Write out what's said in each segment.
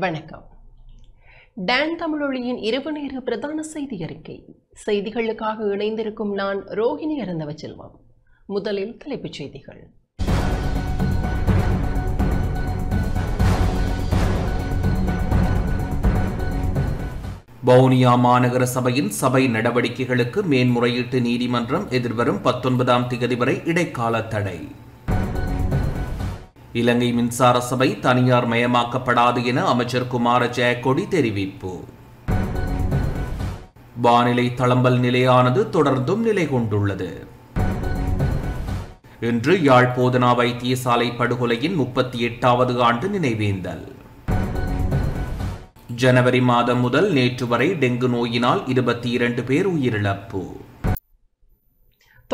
வணக்கம். டான் தமிழொலியின் இரவு நேர பிரதான செய்தி அறிக்கை. செய்திகளுக்காக இணைந்திருக்கும் நான் ரோஹிணி அறந்தவச்செல்வம். முதலில் தலைப்புச் செய்திகள். வவுனியா மாநகர சபையின் சபை நடவடிக்கைகளுக்கு மேன்முறையீட்டு நீதிமன்றம் எதிர்வரும் 19ஆம் திகதி வரை இடைக்கால தடை. இலங்கை மின்சார சபை தனியார் மயமாக்கப்படாது என அமைச்சர் குமார ஜெயக்கொடி தெரிவிப்பு. வானிலை தளம்பல் நிலையானது தொடர்ந்தும் நிலை கொண்டுள்ளது. இன்று யாழ் போதனா வைத்தியசாலை படுகொலையின் 38வது ஆண்டு நினைவேந்தல். ஜனவரி மாதம் முதல் நேற்று வரை டெங்கு நோயினால் 22 பேர் உயிரிழப்பு.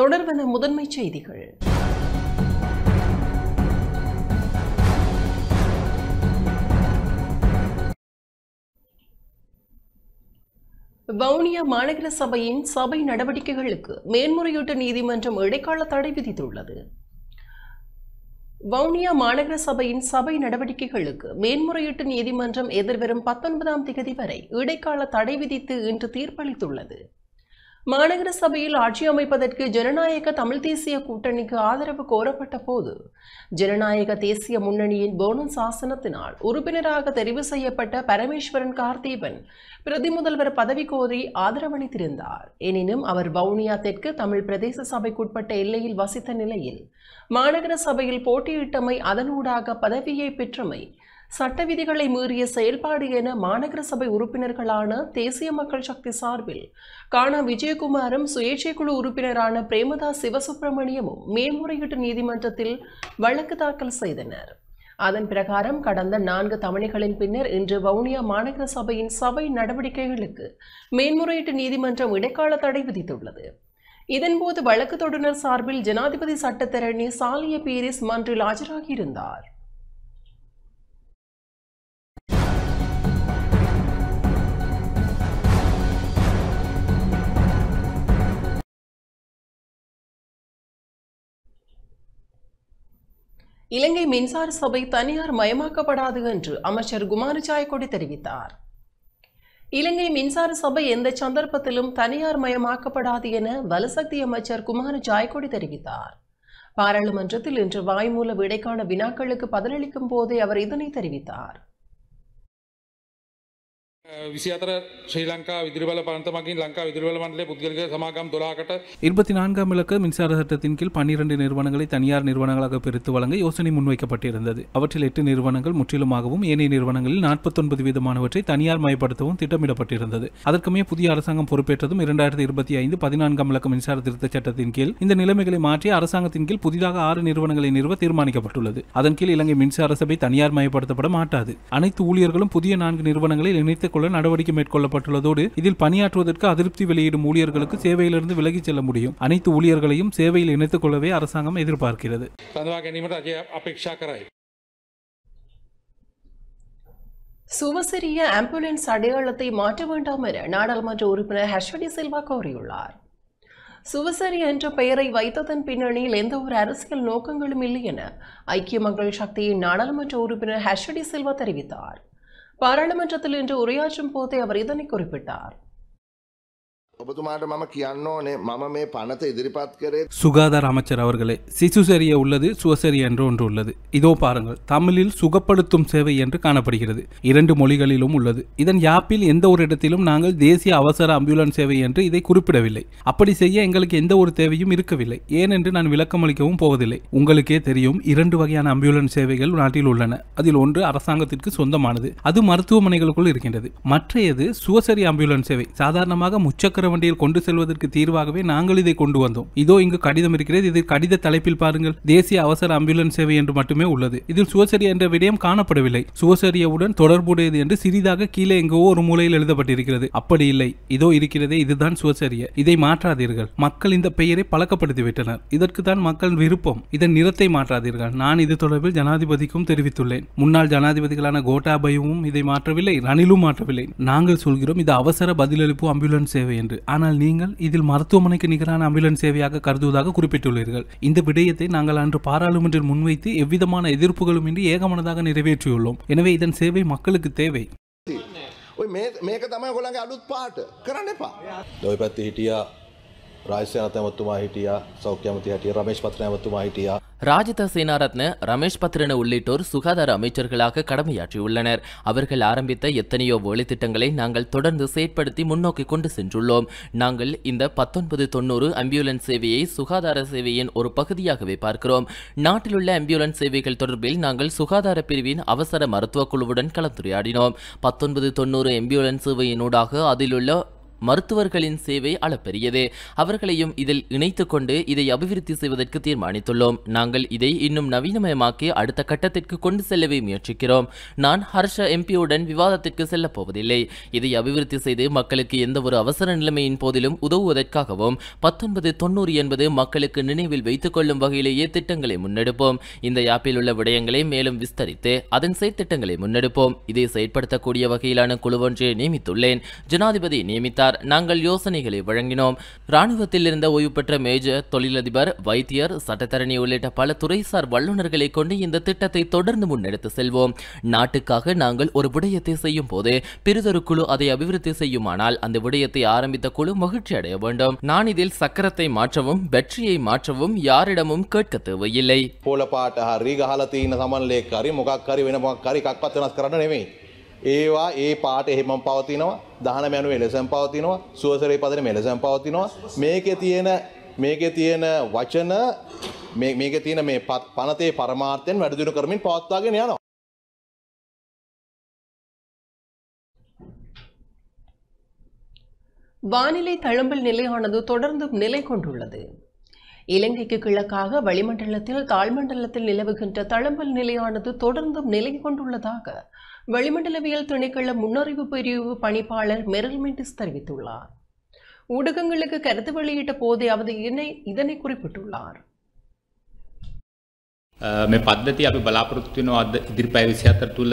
தொடர்பான முதன்மை செய்திகள். வவுனியா மாநகர சபையின் சபை நடவடிக்கைகளுக்கு மேன்முறையீட்டு நீதிமன்றம் இடைக்கால தடை விதித்துள்ளது. வவுனியா மாநகர சபையின் சபை நடவடிக்கைகளுக்கு மேன்முறையீட்டு நீதிமன்றம் எதிர்வரும் 19ஆம் திகதி வரை இடைக்கால தடை விதித்து இன்று தீர்ப்பளித்துள்ளது. மாநகர சபையில் ஆட்சி அமைப்பதற்கு ஜனநாயக தமிழ் தேசிய கூட்டணிக்கு ஆதரவு கோரப்பட்ட போது ஜனநாயக தேசிய முன்னணியின் போனஸ் ஆசனத்தினால் உறுப்பினராக தெரிவு செய்யப்பட்ட பரமேஸ்வரன் கார்தீபன் பிரதி முதல்வர் பதவி கோரி ஆதரவளித்திருந்தார். எனினும் அவர் வவுனியா தெற்கு தமிழ் பிரதேச சபைக்குட்பட்ட எல்லையில் வசித்த நிலையில் மாநகர சபையில் போட்டியிட்டமை, அதனூடாக பதவியை பெற்றமை சட்ட விதிகளை மீறிய செயல்பாடு என மாநகர சபை உறுப்பினர்களான தேசிய மக்கள் சக்தி சார்பில் காணா விஜயகுமாரும் சுயேட்சை குழு உறுப்பினரான பிரேமதாஸ் சிவசுப்பிரமணியமும் மேன்முறையீட்டு நீதிமன்றத்தில் வழக்கு தாக்கல் செய்தனர். அதன் பிரகாரம் கடந்த 4 தவணைகளின் பின்னர் இன்று வவுனியா மாநகர சபையின் சபை நடவடிக்கைகளுக்கு மேன்முறையீட்டு நீதிமன்றம் இடைக்கால தடை விதித்துள்ளது. இதன்போது வழக்கு தொடுநர் சார்பில் ஜனாதிபதி சட்டத்தரணி சாலிய பீரிஸ் மன்றில் ஆஜராகியிருந்தார். இலங்கை மின்சார சபை தனியார் மயமாக்கப்படாது என்று அமைச்சர் குமார ஜெயக்கொடி தெரிவித்தார். இலங்கை மின்சார சபை எந்த சந்தர்ப்பத்திலும் தனியார் மயமாக்கப்படாது என வலசக்தி அமைச்சர் குமார ஜெயக்கொடி தெரிவித்தார். பாராளுமன்றத்தில் இன்று வாய்மூல விடைக்கான வினாக்களுக்கு பதிலளிக்கும் போதே அவர் இதனை தெரிவித்தார். 24 ශ්‍රී ලංකා විදුලි බල පනතමකින් ලංකා විදුලි බල මණ්ඩලයේ පුද්ගලික සමාගම් 12කට 24ஆம் இலக்க மின்சார சட்டத்தின் கீழ் 12 நிறுவனங்களை தனியார் நிறுவனங்களாக பிரித்து வழங்க யோசனை முன்வைக்கப்பட்டிருந்தது. அவற்றில் 8 நிறுவனங்கள் முற்றிலுமாகவும் ஏனைய நிறுவனங்களில் 49% தனியார் மயப்படுத்தவும் திட்டமிடப்பட்டிருந்தது. அதற்குமே புதிய அரசாங்கம் பொறுப்பேற்றதும் 2025 14ஆம் இலக்க மின்சார திருத்தச் சட்டத்தின் கீழ் இந்த நிலைமைகளை மாற்றி அரசாங்கத்தின் கீழ் புதிதாக 6 நிறுவனங்களை நிறுவ தீர்மானிக்கப்பட்டுள்ளது. அதன் கீழ் இலங்கை மின்சார சபை தனியார் மயப்படுத்தப்பட மாட்டாது. அனைத்து ஊழியர்களும் புதிய 4 நிறுவனங்களில் இணைத்துக் கொள்ள நடவடிக்கை மேற்கொள்ளப்பட்டுள்ளதோடு இதில் பணியாற்றுவதற்கு அதிருப்தி வெளியிடும் ஊழியர்களுக்கு சேவையிலிருந்து விலகிச் செல்ல முடியும். அனைத்து ஊழியர்களையும் சேவையில் இணைத்துக் கொள்ளவே அரசாங்கம் எதிர்பார்க்கிறது. சுவசரிய ஆம்புலன்ஸ் அடையாளத்தை மாற்ற வேண்டாம் என நாடாளுமன்ற உறுப்பினர் ஹர்ஷடி சில்வா கோரியுள்ளார். சுவசரி என்ற பெயரை வைத்ததன் பின்னணியில் எந்த ஒரு அரசியல் நோக்கங்களும் இல்லை என ஐக்கிய மக்கள் சக்தியின் நாடாளுமன்ற உறுப்பினர் ஹர்ஷடி சில்வா தெரிவித்தார். பாராளுமன்றத்தில் இன்று உரையாற்றும் போதே அவர் இதனை குறிப்பிட்டார். சுகாதார அமைச்சர் அவர்களே, சிசுசரிய உள்ளது, சுவசரிய என்று ஒன்று உள்ளது. இதோ பாருங்கள், தமிழில் சுகப்படுத்தும் சேவை என்று காணப்படுகிறது. 2 மொழிகளிலும் உள்ளது. இதன் யாப்பில் எந்த ஒரு இடத்திலும் நாங்கள் தேசிய அவசர ஆம்புலன்ஸ் சேவை என்று இதை குறிப்பிடவில்லை. அப்படி செய்ய எங்களுக்கு எந்த ஒரு தேவையும் இருக்கவில்லை. ஏனென்று நான் விளக்கம் அளிக்கவும் போவதில்லை. உங்களுக்கே தெரியும், 2 வகையான ஆம்புலன்ஸ் சேவைகள் நாட்டில் உள்ளன. அதில் ஒன்று அரசாங்கத்திற்கு சொந்தமானது, அது மருத்துவமனைகளுக்குள் இருக்கின்றது. மற்றையது சுவசரி ஆம்புலன்ஸ் சேவை. சாதாரணமாக முச்சக்கர வண்டியில் கொண்டு செல்வதற்கு தீர்வாகவே நாங்கள் இதை கொண்டு வந்தோம். இதோ இங்கு கடிதம் இருக்கிறது. இது கடித தலைப்பில் பாருங்கள், தேசிய அவசர ஆம்புலன்ஸ் சேவை என்று மட்டுமே உள்ளது. இதில் சுவசரி என்ற விடயம் காணப்படவில்லை. சுவசரியவுடன் தொடர்புடையது என்று சிறிதாக கீழே எங்கோ ஒரு மூலையில் எழுதப்பட்டிருக்கிறது. அப்படி இல்லை, இதோ இருக்கிறதே, இதுதான் சுவசரிய. இதை மாற்றாதீர்கள். மக்கள் இந்த பெயரை பழக்கப்படுத்திவிட்டனர். இதற்கு தான் மக்கள் விருப்பம். இதன் நிறத்தை மாற்றாதீர்கள். நான் இது தொடர்பில் ஜனாதிபதிக்கும் தெரிவித்துள்ளேன். முன்னாள் ஜனாதிபதிகளான கோட்டாபயவும் இதை மாற்றவில்லை, ரணிலும் மாற்றவில்லை. நாங்கள் சொல்கிறோம், இது அவசர பதிலளிப்பு ஆம்புலன்ஸ் சேவை என்று. ஆனால் நீங்கள் இதில் மருத்துவமனைக்கு நிகரான ஆம்புலன்ஸ் சேவையாக கருதுவதாக குறிப்பிட்டுள்ளீர்கள். இந்த விடயத்தை நாங்கள் அன்று பாராளுமன்றில் முன்வைத்து எவ்விதமான எதிர்ப்புகளும் இன்றி ஏகமனதாக நிறைவேற்றியுள்ளோம். எனவே இதன் சேவை மக்களுக்கு தேவை. මේක තමයි ඔයගොල්ලන්ගේ අලුත් පාට කරන්න එපා. ඔය පැත්තේ හිටියා රාජසේනාරත්න ඇමතුමා හිටියා, සෞඛ්‍ය ඇමති හිටියා, රමේෂ් පත්‍රන ඇමතුමා හිටියා. ராஜித சேனாரத்ன, ரமேஷ் பத்ரன உள்ளிட்டோர் சுகாதார அமைச்சர்களாக கடமையாற்றியுள்ளனர். அவர்கள் ஆரம்பித்த எத்தனையோ வேலைத்திட்டங்களை நாங்கள் தொடர்ந்து செயற்படுத்தி முன்னோக்கி கொண்டு சென்றுள்ளோம். நாங்கள் இந்த 1990 ஆம்புலன்ஸ் சேவையை சுகாதார சேவையின் ஒரு பகுதியாகவே பார்க்கிறோம். நாட்டிலுள்ள ஆம்புலன்ஸ் சேவைகள் தொடர்பில் நாங்கள் சுகாதார பிரிவின் அவசர மருத்துவ குழுவுடன் கலந்துரையாடினோம். 1990 ஆம்புலன்ஸ் சேவையினூடாக அதிலுள்ள மருத்துவர்களின் சேவை அளப்பெரியது. அவர்களையும் இதில் இணைத்துக் கொண்டு இதை அபிவிருத்தி செய்வதற்கு தீர்மானித்துள்ளோம். நாங்கள் இதை இன்னும் நவீனமயமாக்கி அடுத்த கட்டத்திற்கு கொண்டு செல்லவே முயற்சிக்கிறோம். நான் ஹர்ஷ எம்பியுடன் விவாதத்திற்கு செல்லப் போவதில்லை. இதை அபிவிருத்தி செய்து மக்களுக்கு எந்த ஒரு அவசர நிலைமையின் போதிலும் உதவுவதற்காகவும் 1990 என்பது மக்களுக்கு நினைவில் வைத்துக் கொள்ளும் வகையிலேயே திட்டங்களை முன்னெடுப்போம். இந்த யாப்பில் உள்ள விடயங்களை மேலும் விஸ்தரித்து அதன் செயற்திட்டங்களை முன்னெடுப்போம். இதை செயற்படுத்தக்கூடிய வகையிலான குழு ஒன்றை நியமித்துள்ளேன். ஜனாதிபதி நியமித்தார். நாங்கள் யோசனைகளை வழங்கினோம். ராணுவத்தில் இருந்த ஓய்வு பெற்ற மேஜர், தொழிலதிபர், வைத்தியர், சட்டத்தரணி உள்ளிட்ட பல துறைசார் வல்லுநர்களை கொண்டு இந்த திட்டத்தை தொடர்ந்து முன்னெடுத்து செல்வோம். நாட்டுக்காக நாங்கள் ஒரு விடயத்தை செய்யும் போது பிறிதொரு குழு அதை அபிவிருத்தி செய்யுமானால் அந்த விடயத்தை ஆரம்பித்த குழு மகிழ்ச்சி அடைய வேண்டும். நான் இதில் சக்கரத்தை மாற்றவும் வெற்றியை மாற்றவும் யாரிடமும் கேட்க தேவையில்லை. පොළපාට හරි ගහලා තියෙන සමන්ලේක හරි මොකක් හරි වෙන මොකක් හරි එකක්වත් වෙනස් කරන්න නෙමෙයි. ඒවා ඒ පාට එහෙමම පවතිනවා. 19 යනුවේ එලෙසම පවතිනවා. සුවසරේ පදනම එලෙසම පවතිනවා. මේකේ තියෙන වචන මේකේ තියෙන මේ පනතේ පරමාර්ථයෙන් වැඩ දියුණු කරමින් පවත්වාගෙන යනවා. வானிலை தழும்பல் நிலையானது தொடர்ந்தும் நிலை கொண்டுள்ளது. இலங்கைக்கு கிழக்காக வளிமண்டலத்தில் தாழ்மண்டலத்தில் நிலவுகின்ற தழும்பல் நிலையானது தொடர்ந்தும் நிலை கொண்டுள்ளதாக வளிமண்டலவியல் திணைக்கள முன்னறிவு பிரிவு பணிப்பாளர் மெரில் மெண்டிஸ் தெரிவித்துள்ளார். ஊடகங்களுக்கு கருத்து வெளியிட்ட போதே அவர் இதனை குறிப்பிட்டுள்ளார். මේ පද්ධතිය අපි බලාපොරොත්තු වෙනවා අද ඉදිරි පැය 24 තුල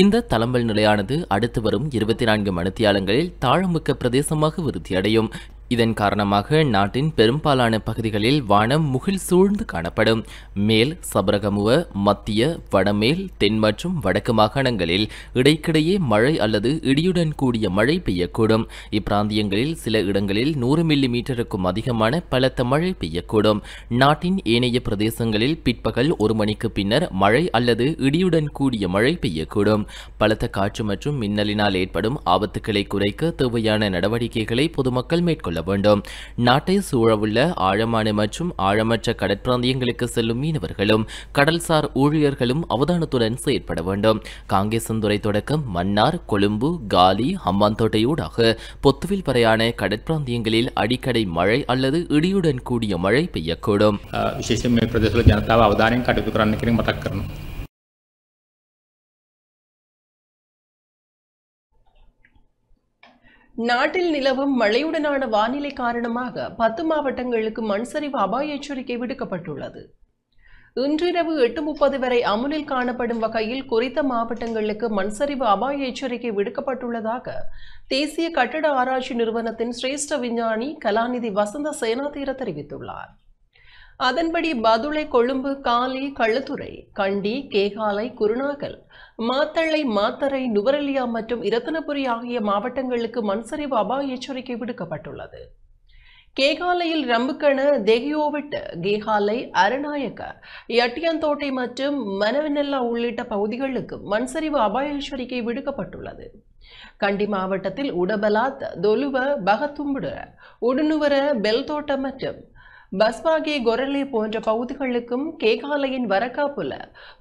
இந்த தளம்பல் நிலையானது அடுத்து வரும் 24 மணித்தியாலங்களில் தாழமிக்க பிரதேசமாக விருத்தியடையும். இதன் காரணமாக நாட்டின் பெரும்பாலான பகுதிகளில் வானம் முகில் சூழ்ந்து காணப்படும். மேல் சபரகமுவ, மத்திய, வடமேல், தென் மற்றும் வடக்கு மாகாணங்களில் இடைக்கிடையே மழை அல்லது இடியுடன் கூடிய மழை பெய்யக்கூடும். இப்பிராந்தியங்களில் சில இடங்களில் 100 மில்லி மீட்டருக்கும் அதிகமான பலத்த மழை பெய்யக்கூடும். நாட்டின் ஏனைய பிரதேசங்களில் பிற்பகல் 1 மணிக்கு பின்னர் மழை அல்லது இடியுடன் கூடிய மழை பெய்யக்கூடும். பலத்த காற்று மற்றும் மின்னலினால் ஏற்படும் ஆபத்துக்களை குறைக்க தேவையான நடவடிக்கைகளை பொதுமக்கள் மேற்கொள்ள வேண்டும். நாட்டை சூழவுள்ள ஆழமான மற்றும் ஆழமற்ற கடற்பிராந்தியங்களுக்கு செல்லும் மீனவர்களும் கடல்சார் ஊழியர்களும் அவதானத்துடன் செயற்பட வேண்டும். காங்கேசந்துறை தொடக்கம் மன்னார், கொழும்பு, காலி, ஹம்பாந்தோட்டையூடாக பொத்துவில் வரையான கடற்பிராந்தியங்களில் அடிக்கடி மழை அல்லது இடியுடன் கூடிய மழை பெய்யக்கூடும். විශේෂයෙන් මේ ප්‍රදේශවල ජනතාව අවධානයෙන් කටයුතු කරන්න කියන එක මතක් කරනවා. நாட்டில் நிலவும் மழையுடனான வானிலை காரணமாக 10 மாவட்டங்களுக்கு மண்சரிவு அபாய எச்சரிக்கை விடுக்கப்பட்டுள்ளது. இன்றிரவு 8:30 வரை அமுலில் காணப்படும் வகையில் குறித்த மாவட்டங்களுக்கு மண்சரிவு அபாய எச்சரிக்கை விடுக்கப்பட்டுள்ளதாக தேசிய கட்டட ஆராய்ச்சி நிறுவனத்தின் சிரேஷ்ட விஞ்ஞானி கலாநிதி வசந்த சேனாதீர தெரிவித்துள்ளார். அதன்படி பதுளை, கொழும்பு, காலி, களுத்துறை, கண்டி, கேகாலை, குருநாகல், மாத்தளை, மாத்தறை, நுவரெலியா மற்றும் இரத்தினபுரி ஆகிய மாவட்டங்களுக்கு மண்சரிவு அபாய எச்சரிக்கை விடுக்கப்பட்டுள்ளது. கேகாலையில் ரம்புக்கண, தெஹியோவிட், கேகாலை, அரநாயக்க, யட்டியந்தோட்டை மற்றும் மனவெனெல்லா உள்ளிட்ட பகுதிகளுக்கு மண்சரிவு அபாய எச்சரிக்கை விடுக்கப்பட்டுள்ளது. கண்டி மாவட்டத்தில் உடபலாத், தொலுவ, பகத்தும்புட, உடுனுவர, பெல்தோட்ட மற்றும் பஸ்வாகே, கொரலே போன்ற பகுதிகளுக்கும் கேகாலையின் வரக்காப்புல,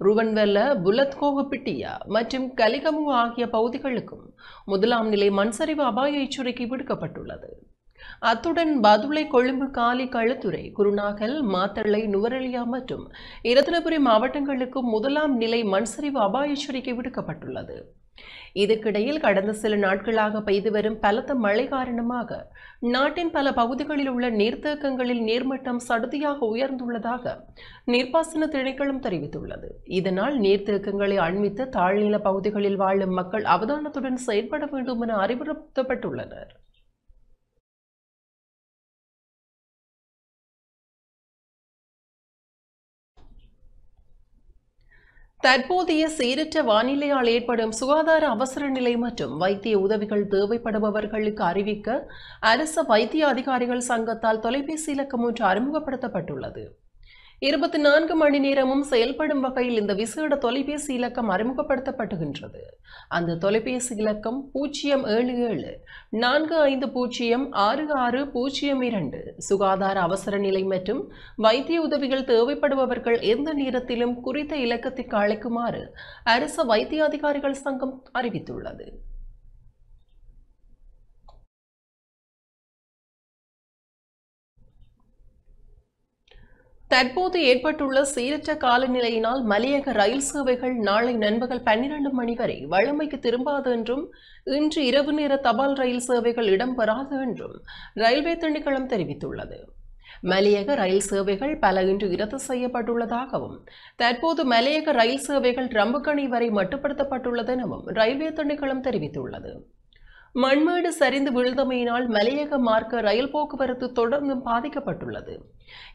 ருவன்வெல்ல, புலத்கோகுப்பிட்டியா மற்றும் கலிகமு ஆகிய பகுதிகளுக்கும் 1ஆம் நிலை மண்சரிவு அபாய எச்சரிக்கை விடுக்கப்பட்டுள்ளது. அத்துடன் பதுளை, கொழும்பு, காலி, களுத்துறை, குருநாகல், மாத்தளை, நுவரெலியா மற்றும் இரத்தினபுரி மாவட்டங்களுக்கும் 1ஆம் நிலை மண்சரிவு அபாய எச்சரிக்கை விடுக்கப்பட்டுள்ளது. இதற்கிடையில் கடந்த சில நாட்களாக பெய்து வரும் பலத்த மழை காரணமாக நாட்டின் பல பகுதிகளில் உள்ள நீர்த்தேக்கங்களில் நீர்மட்டம் சடுதியாக உயர்ந்துள்ளதாக நீர்ப்பாசன திணைக்களம் தெரிவித்துள்ளது. இதனால் நீர்த்தேக்கங்களை அண்மித்த தாழ்நில பகுதிகளில் வாழும் மக்கள் அவதானத்துடன் செயல்பட வேண்டும் என அறிவுறுத்தப்பட்டுள்ளனர். தற்போதைய சீரற்ற வானிலையால் ஏற்படும் சுகாதார அவசர நிலை மற்றும் வைத்திய உதவிகள் தேவைப்படுபவர்களுக்கு அறிவிக்க அரசு வைத்திய அதிகாரிகள் சங்கத்தால் தொலைபேசி இலக்கம் ஒன்று அறிமுகப்படுத்தப்பட்டுள்ளது. 24 மணி நேரமும் செயல்படும் வகையில் இந்த விசேட தொலைபேசி இலக்கம் அறிமுகப்படுத்தப்படுகின்றது. அந்த தொலைபேசி இலக்கம் 077 450 6602. சுகாதார அவசர நிலை மற்றும் வைத்திய உதவிகள் தேவைப்படுபவர்கள் எந்த நேரத்திலும் குறித்த இலக்கத்திற்கு அழைக்குமாறு அரசு வைத்திய அதிகாரிகள் சங்கம் அறிவித்துள்ளது. தற்போது ஏற்பட்டுள்ள சீரற்ற காலநிலையினால் மலையக ரயில் சேவைகள் நாளை நண்பகல் 12 மணி வரை வழமைக்கு திரும்பாது என்றும் இன்று இரவு நேர தபால் ரயில் சேவைகள் இடம்பெறாது என்றும் ரயில்வே திணைக்களம் தெரிவித்துள்ளது. மலையக ரயில் சேவைகள் பல இன்று ரத்து செய்யப்பட்டுள்ளதாகவும் தற்போது மலையக ரயில் சேவைகள் ரம்புக்கணி வரை மட்டுப்படுத்தப்பட்டுள்ளது எனவும் ரயில்வே திணைக்களம் தெரிவித்துள்ளது. மண்மேடு சரிந்து விழுந்தமையினால் மலையக மார்க்க ரயில் போக்குவரத்து தொடர்ந்தும் பாதிக்கப்பட்டுள்ளது.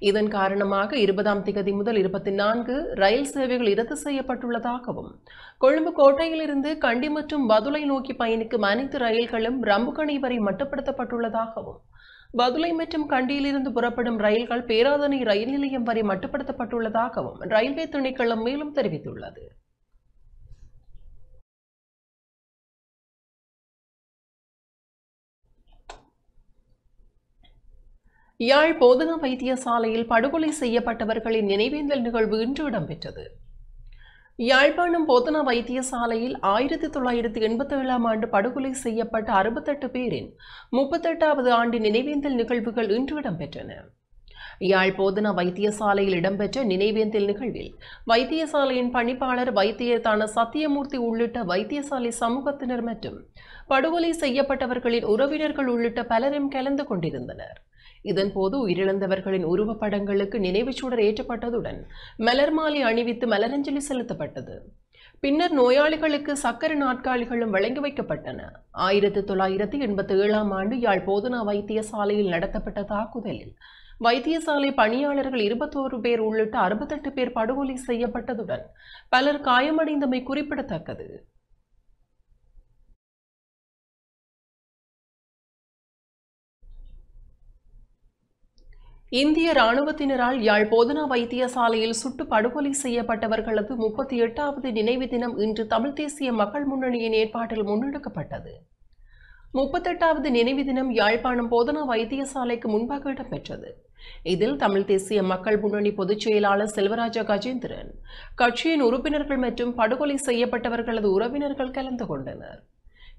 இதன் காரணமாக 20ஆம் திகதி முதல் 24 ரயில் சேவைகள் ரத்து செய்யப்பட்டுள்ளதாகவும் கொழும்பு கோட்டையிலிருந்து கண்டி மற்றும் பதுளை நோக்கி பயணிக்கும் அனைத்து ரயில்களும் ரம்புக்கணி வரை மட்டுப்படுத்தப்பட்டுள்ளதாகவும் பதுளை மற்றும் கண்டியிலிருந்து புறப்படும் ரயில்கள் பேராதனை ரயில் நிலையம் வரை மட்டுப்படுத்தப்பட்டுள்ளதாகவும் ரயில்வே திணைக்களம் மேலும் தெரிவித்துள்ளது. யாழ் போதனா வைத்தியசாலையில் படுகொலை செய்யப்பட்டவர்களின் நினைவேந்தல் நிகழ்வு இன்று இடம்பெற்றது. யாழ்ப்பாணம் போதனா வைத்தியசாலையில் 1987ஆம் ஆண்டு படுகொலை செய்யப்பட்ட 68 பேரின் 38வது ஆண்டு நினைவேந்தல் நிகழ்வுகள் இன்று இடம்பெற்றன. யாழ் போதனா வைத்தியசாலையில் இடம்பெற்ற நினைவேந்தல் நிகழ்வில் வைத்தியசாலையின் பணிப்பாளர் வைத்தியரான சத்தியமூர்த்தி உள்ளிட்ட வைத்தியசாலை சமூகத்தினர் மற்றும் படுகொலை செய்யப்பட்டவர்களின் உறவினர்கள் உள்ளிட்ட பலரும் கலந்து கொண்டிருந்தனர். இதன்போது உயிரிழந்தவர்களின் உருவப்படங்களுக்கு நினைவுச்சுடர் ஏற்றப்பட்டதுடன் மலர் மாலை அணிவித்து மலரஞ்சலி செலுத்தப்பட்டது. பின்னர் நோயாளிகளுக்கு சக்கர நாற்காலிகளும் வழங்கி வைக்கப்பட்டன. 1987ஆம் ஆண்டு யாழ் போதனா வைத்தியசாலையில் நடத்தப்பட்ட தாக்குதலில் வைத்தியசாலை பணியாளர்கள் 21 பேர் உள்ளிட்ட 68 பேர் படுகொலை செய்யப்பட்டதுடன் பலர் காயமடைந்தமை குறிப்பிடத்தக்கது. இந்திய இராணுவத்தினரால் யாழ் போதனா வைத்தியசாலையில் சுட்டு படுகொலை செய்யப்பட்டவர்களது 38வது நினைவு தினம் இன்று தமிழ் தேசிய மக்கள் முன்னணியின் ஏற்பாட்டில் முன்னெடுக்கப்பட்டது. 38வது நினைவு தினம் யாழ்ப்பாணம் போதனா வைத்தியசாலைக்கு முன்பாக இடம்பெற்றது. இதில் தமிழ் தேசிய மக்கள் முன்னணி பொதுச் செயலாளர் செல்வராஜா கஜேந்திரன், கட்சியின் உறுப்பினர்கள் மற்றும் படுகொலை செய்யப்பட்டவர்களது உறவினர்கள் கலந்து கொண்டனர்.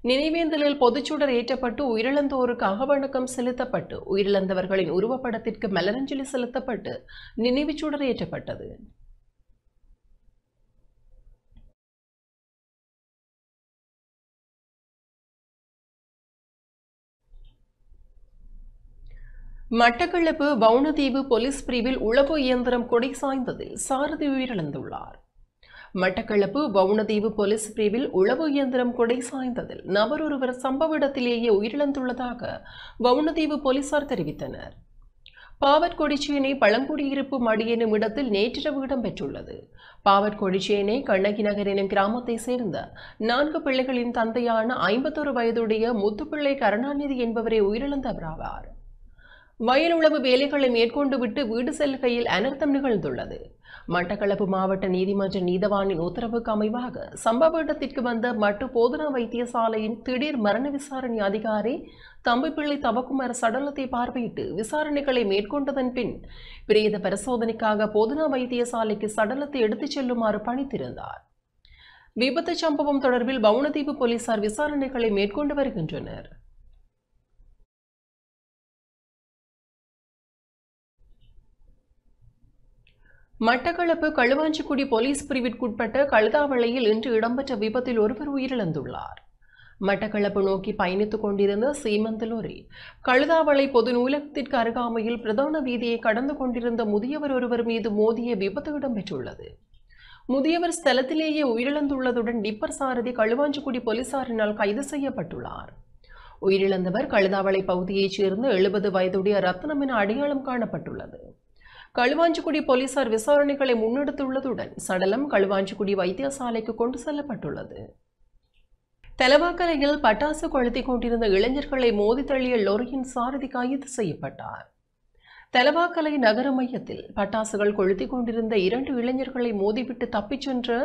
நினைவேந்தலில் பொதுச்சுடர் ஏற்றப்பட்டு உயிரிழந்தோருக்கு அகவணக்கம் செலுத்தப்பட்டு உயிரிழந்தவர்களின் உருவப்படத்திற்கு மலரஞ்சலி செலுத்தப்பட்டு நினைவுச்சுடர் ஏற்றப்பட்டது. மட்டக்களப்பு வவுணதீவு போலீஸ் பிரிவில் உளவு இயந்திரம் கொடை சாய்ந்ததில் சாரதி உயிரிழந்துள்ளார். மட்டக்களப்பு வவுணதீவு போலீஸ் பிரிவில் உளவு இயந்திரம் கொடை சாய்ந்ததில் நபர் ஒருவர் சம்பவ இடத்திலேயே உயிரிழந்துள்ளதாக வவுணதீவு போலீசார் தெரிவித்தனர். பாவற்கொடிச்சேனை பழங்குடியிருப்பு மடி எனும் இடத்தில் நேற்றிரவு இடம்பெற்றுள்ளது. பாவற்கொடிச்சேனை கண்ணகி நகர் எனும் கிராமத்தை சேர்ந்த 4 பிள்ளைகளின் தந்தையான 51 வயதுடைய முத்துப்பிள்ளை கருணாநிதி என்பவரே உயிரிழந்தவராவார். வயல் உழவு வேலைகளை மேற்கொண்டு விட்டு வீடு செல்கையில் அனர்த்தம் நிகழ்ந்துள்ளது. மட்டக்களப்பு மாவட்ட நீதிமன்ற நீதவானின் உத்தரவுக்கு அமைவாக சம்பவ இடத்திற்கு வந்த மட்டு போதனா வைத்தியசாலையின் திடீர் மரண விசாரணை அதிகாரி தம்பிப்பிள்ளை தவக்குமார் சடலத்தை பார்வையிட்டு விசாரணைகளை மேற்கொண்டதன் பின் பிரேத பரிசோதனைக்காக போதனா வைத்தியசாலைக்கு சடலத்தை எடுத்துச் செல்லுமாறு பணித்திருந்தார். விபத்து சம்பவம் தொடர்பில் வவுணதீவு போலீசார் விசாரணைகளை மேற்கொண்டு வருகின்றனர். மட்டக்களப்பு களுவாஞ்சிக்குடி போலீஸ் பிரிவிற்குட்பட்ட கழுதாவளையில் இன்று இடம்பெற்ற விபத்தில் ஒருவர் உயிரிழந்துள்ளார். மட்டக்களப்பு நோக்கி பயணித்துக் கொண்டிருந்த சீமந்த லோரி கழுதாவளை பொது நூலகத்திற்கு அருகாமையில் பிரதான வீதியை கடந்து கொண்டிருந்த முதியவர் ஒருவர் மீது மோதிய விபத்து இடம்பெற்றுள்ளது. முதியவர் ஸ்தலத்திலேயே உயிரிழந்துள்ளதுடன் டிப்பர் சாரதி களுவாஞ்சிக்குடி போலீசாரினால் கைது செய்யப்பட்டுள்ளார். உயிரிழந்தவர் கழுதாவளை பகுதியைச் சேர்ந்த 70 வயதுடைய ரத்னம் என அடையாளம் காணப்பட்டுள்ளது. களுவாஞ்சிக்குடி போலீசார் விசாரணைகளை முன்னெடுத்துள்ளதுடன் சடலம் களுவாஞ்சிக்குடி வைத்தியசாலைக்கு கொண்டு செல்லப்பட்டுள்ளது. தலவாக்கலையில் பட்டாசு கொளுத்திக் கொண்டிருந்த இளைஞர்களை மோதி தள்ளிய லொரியின் சாரதி கைது செய்யப்பட்டார். தலவாக்கலை நகர மையத்தில் பட்டாசுகள் கொளுத்திக் கொண்டிருந்த 2 இளைஞர்களை மோதிவிட்டு தப்பிச் சென்ற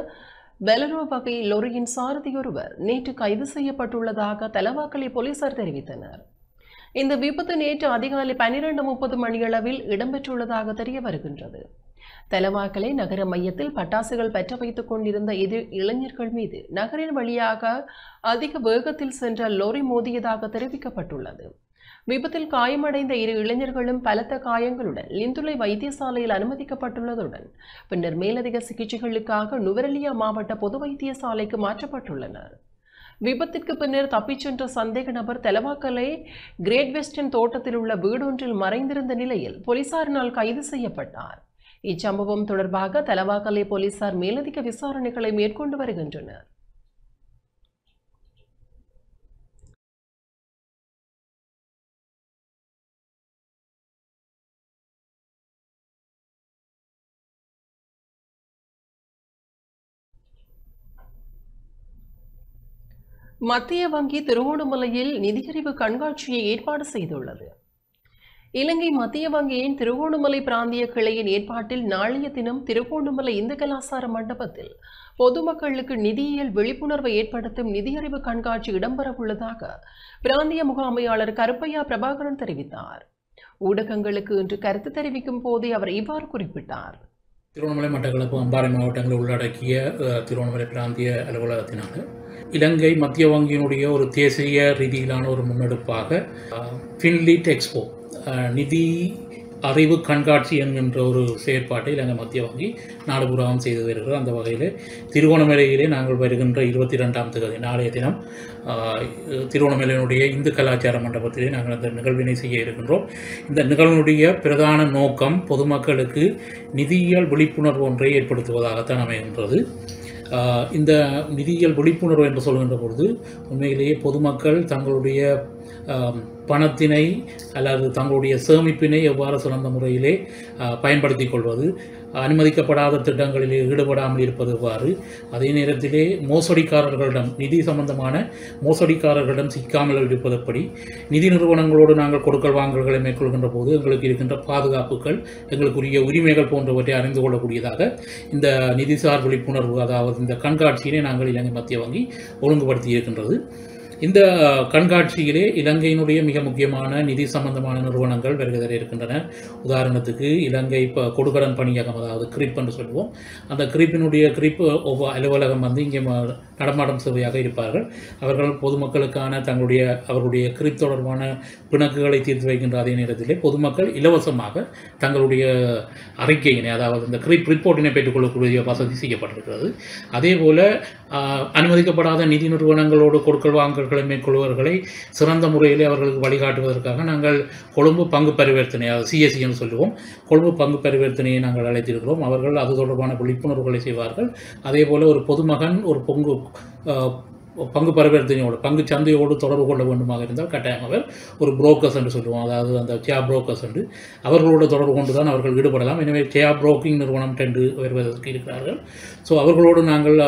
பெலரோ வகை லொரியின் சாரதியொருவர் நேற்று கைது செய்யப்பட்டுள்ளதாக தலவாக்கலை போலீசார் தெரிவித்தனர். இந்த விபத்து நேற்று அதிகாலை 12:30 மணியளவில் இடம்பெற்றுள்ளதாக தெரிய வருகின்றது. தலவாக்கலை நகர மையத்தில் பட்டாசுகள் பற்ற வைத்துக் கொண்டிருந்த 2 இளைஞர்கள் மீது நகரின் வழியாக அதிக வேகத்தில் சென்ற லொரி மோதியதாக தெரிவிக்கப்பட்டுள்ளது. விபத்தில் காயமடைந்த 2 இளைஞர்களும் பலத்த காயங்களுடன் லிந்துலை வைத்தியசாலையில் அனுமதிக்கப்பட்டுள்ளதுடன் பின்னர் மேலதிக சிகிச்சைகளுக்காக நுவரெலியா மாவட்ட பொது வைத்தியசாலைக்கு மாற்றப்பட்டுள்ளனர். விபத்திற்கு பின்னர் தப்பிச் சென்ற சந்தேக நபர் தலவாக்கலை கிரேட் வெஸ்டர்ன் தோட்டத்தில் உள்ள வீடொன்றில் மறைந்திருந்த நிலையில் போலீசாரினால் கைது செய்யப்பட்டார். இச்சம்பவம் தொடர்பாக தலவாக்கலை போலீசார் மேலதிக விசாரணைகளை மேற்கொண்டு வருகின்றனர். மத்திய வங்கி திருகோணமலையில் நிதியறிவு கண்காட்சியை ஏற்பாடு செய்துள்ளது. இலங்கை மத்திய வங்கியின் திருகோணமலை பிராந்திய கிளையின் ஏற்பாட்டில் நாளைய தினம் திருகோணமலை இந்து கலாசார மண்டபத்தில் பொதுமக்களுக்கு நிதியியல் விழிப்புணர்வை ஏற்படுத்தும் நிதியறிவு கண்காட்சி இடம்பெறவுள்ளதாக பிராந்திய முகாமையாளர் கருப்பையா பிரபாகரன் தெரிவித்தார். ஊடகங்களுக்கு இன்று கருத்து தெரிவிக்கும் போதே அவர் இவ்வாறு குறிப்பிட்டார். திருவண்ணாமலை, மட்டக்களப்பு, அம்பாறை மாவட்டங்களை உள்ளடக்கிய திருவண்ணாமலை பிராந்திய அலுவலகத்தினால இலங்கை மத்திய வங்கியினுடைய ஒரு தேசிய ரீதியிலான ஒரு முன்னெடுப்பாக ஃபின்லீட் எக்ஸ்போ நிதி அறிவு கண்காட்சி என்கின்ற ஒரு செயற்பாட்டை இலங்கை மத்திய வங்கி நாடுபுறாவும் செய்து வருகிறது. அந்த வகையில் திருவோணமலையிலே நாங்கள் வருகின்ற 22ஆம் தேதி நாளைய தினம் திருவோணமலையினுடைய இந்து கலாச்சார மண்டபத்திலே நாங்கள் அந்த நிகழ்வினை செய்ய இருக்கின்றோம். இந்த நிகழ்வினுடைய பிரதான நோக்கம் பொதுமக்களுக்கு நிதியியல் விழிப்புணர்வு ஒன்றை ஏற்படுத்துவதாகத்தான் அமைகின்றது. இந்த நிதியியல் விழிப்புணர்வு என்று சொல்கின்ற பொழுது உண்மையிலேயே பொதுமக்கள் தங்களுடைய பணத்தினை அல்லது தங்களுடைய சேமிப்பினை எவ்வாறு சிறந்த முறையிலே பயன்படுத்திக் கொள்வது, அனுமதிக்கப்படாத திட்டங்களில் ஈடுபடாமல் இருப்பது எவ்வாறு, அதே நேரத்திலே மோசடிக்காரர்களிடம் நிதி சம்பந்தமான மோசடிக்காரர்களிடம் சிக்காமல் இருப்பது எப்படி, நிதி நிறுவனங்களோடு நாங்கள் கொடுக்கல் வாங்கல்களை மேற்கொள்கின்ற போது எங்களுக்கு இருக்கின்ற பாதுகாப்புகள், எங்களுக்குரிய உரிமைகள் போன்றவற்றை அறிந்து கொள்ளக்கூடியதாக இந்த நிதிசார் விழிப்புணர்வு, அதாவது இந்த கண்காட்சியினை நாங்கள் இலங்கை மத்திய வங்கி ஒழுங்குபடுத்தி இருக்கின்றது. இந்த கண்காட்சியிலே இலங்கையினுடைய மிக முக்கியமான நிதி சம்பந்தமான நிறுவனங்கள் வருகை தர இருக்கின்றன. உதாரணத்துக்கு இலங்கை கொடுக்கடன் பணியகம், அதாவது கிரிப் என்று சொல்லுவோம். அந்த கிரிப்பினுடைய அலுவலகம் இங்கே நடமாடும் சேவையாக இருப்பார்கள். அவர்கள் பொதுமக்களுக்கான அவர்களுடைய கிரிப் தொடர்பான பிணக்குகளை தீர்த்து வைக்கின்ற அதே நேரத்திலே பொதுமக்கள் இலவசமாக தங்களுடைய அறிக்கையினை, அதாவது இந்த கிரிப் ரிப்போர்ட்டினை பெற்றுக்கொள்ளக்கூடிய வசதி செய்யப்பட்டிருக்கிறது. அதேபோல அனுமதிக்கப்படாத நிதி நிறுவனங்களோடு கொடுக்கல் வாங்கல்களை மேற்கொள்வர்களை சிறந்த முறையிலே அவர்களுக்கு வழிகாட்டுவதற்காக நாங்கள் கொழும்பு பங்கு பரிவர்த்தனை, அதாவது சிஎஸ்சி என்று சொல்லுவோம், கொழும்பு பங்கு பரிவர்த்தனையை நாங்கள் அழைத்திருக்கிறோம். அவர்கள் அது தொடர்பான விழிப்புணர்வுகளை செய்வார்கள். அதேபோல் ஒரு பொதுமகன் ஒரு பங்கு பரிவர்த்தனையோடு, பங்கு சந்தையோடு தொடர்பு கொள்ள வேண்டுமாக இருந்தால் கட்டாயம் அவர் ஒரு புரோக்கர்ஸ் என்று சொல்லுவோம், அதாவது அந்த சேர் புரோக்கர்ஸ் என்று அவர்களோடு தொடர்பு கொண்டு தான் அவர்கள் ஈடுபடலாம். எனவே சேர் புரோக்கிங் நிறுவனம் 2 வருவதற்கு இருக்கிறார்கள். ஸோ அவர்களோடு நாங்கள்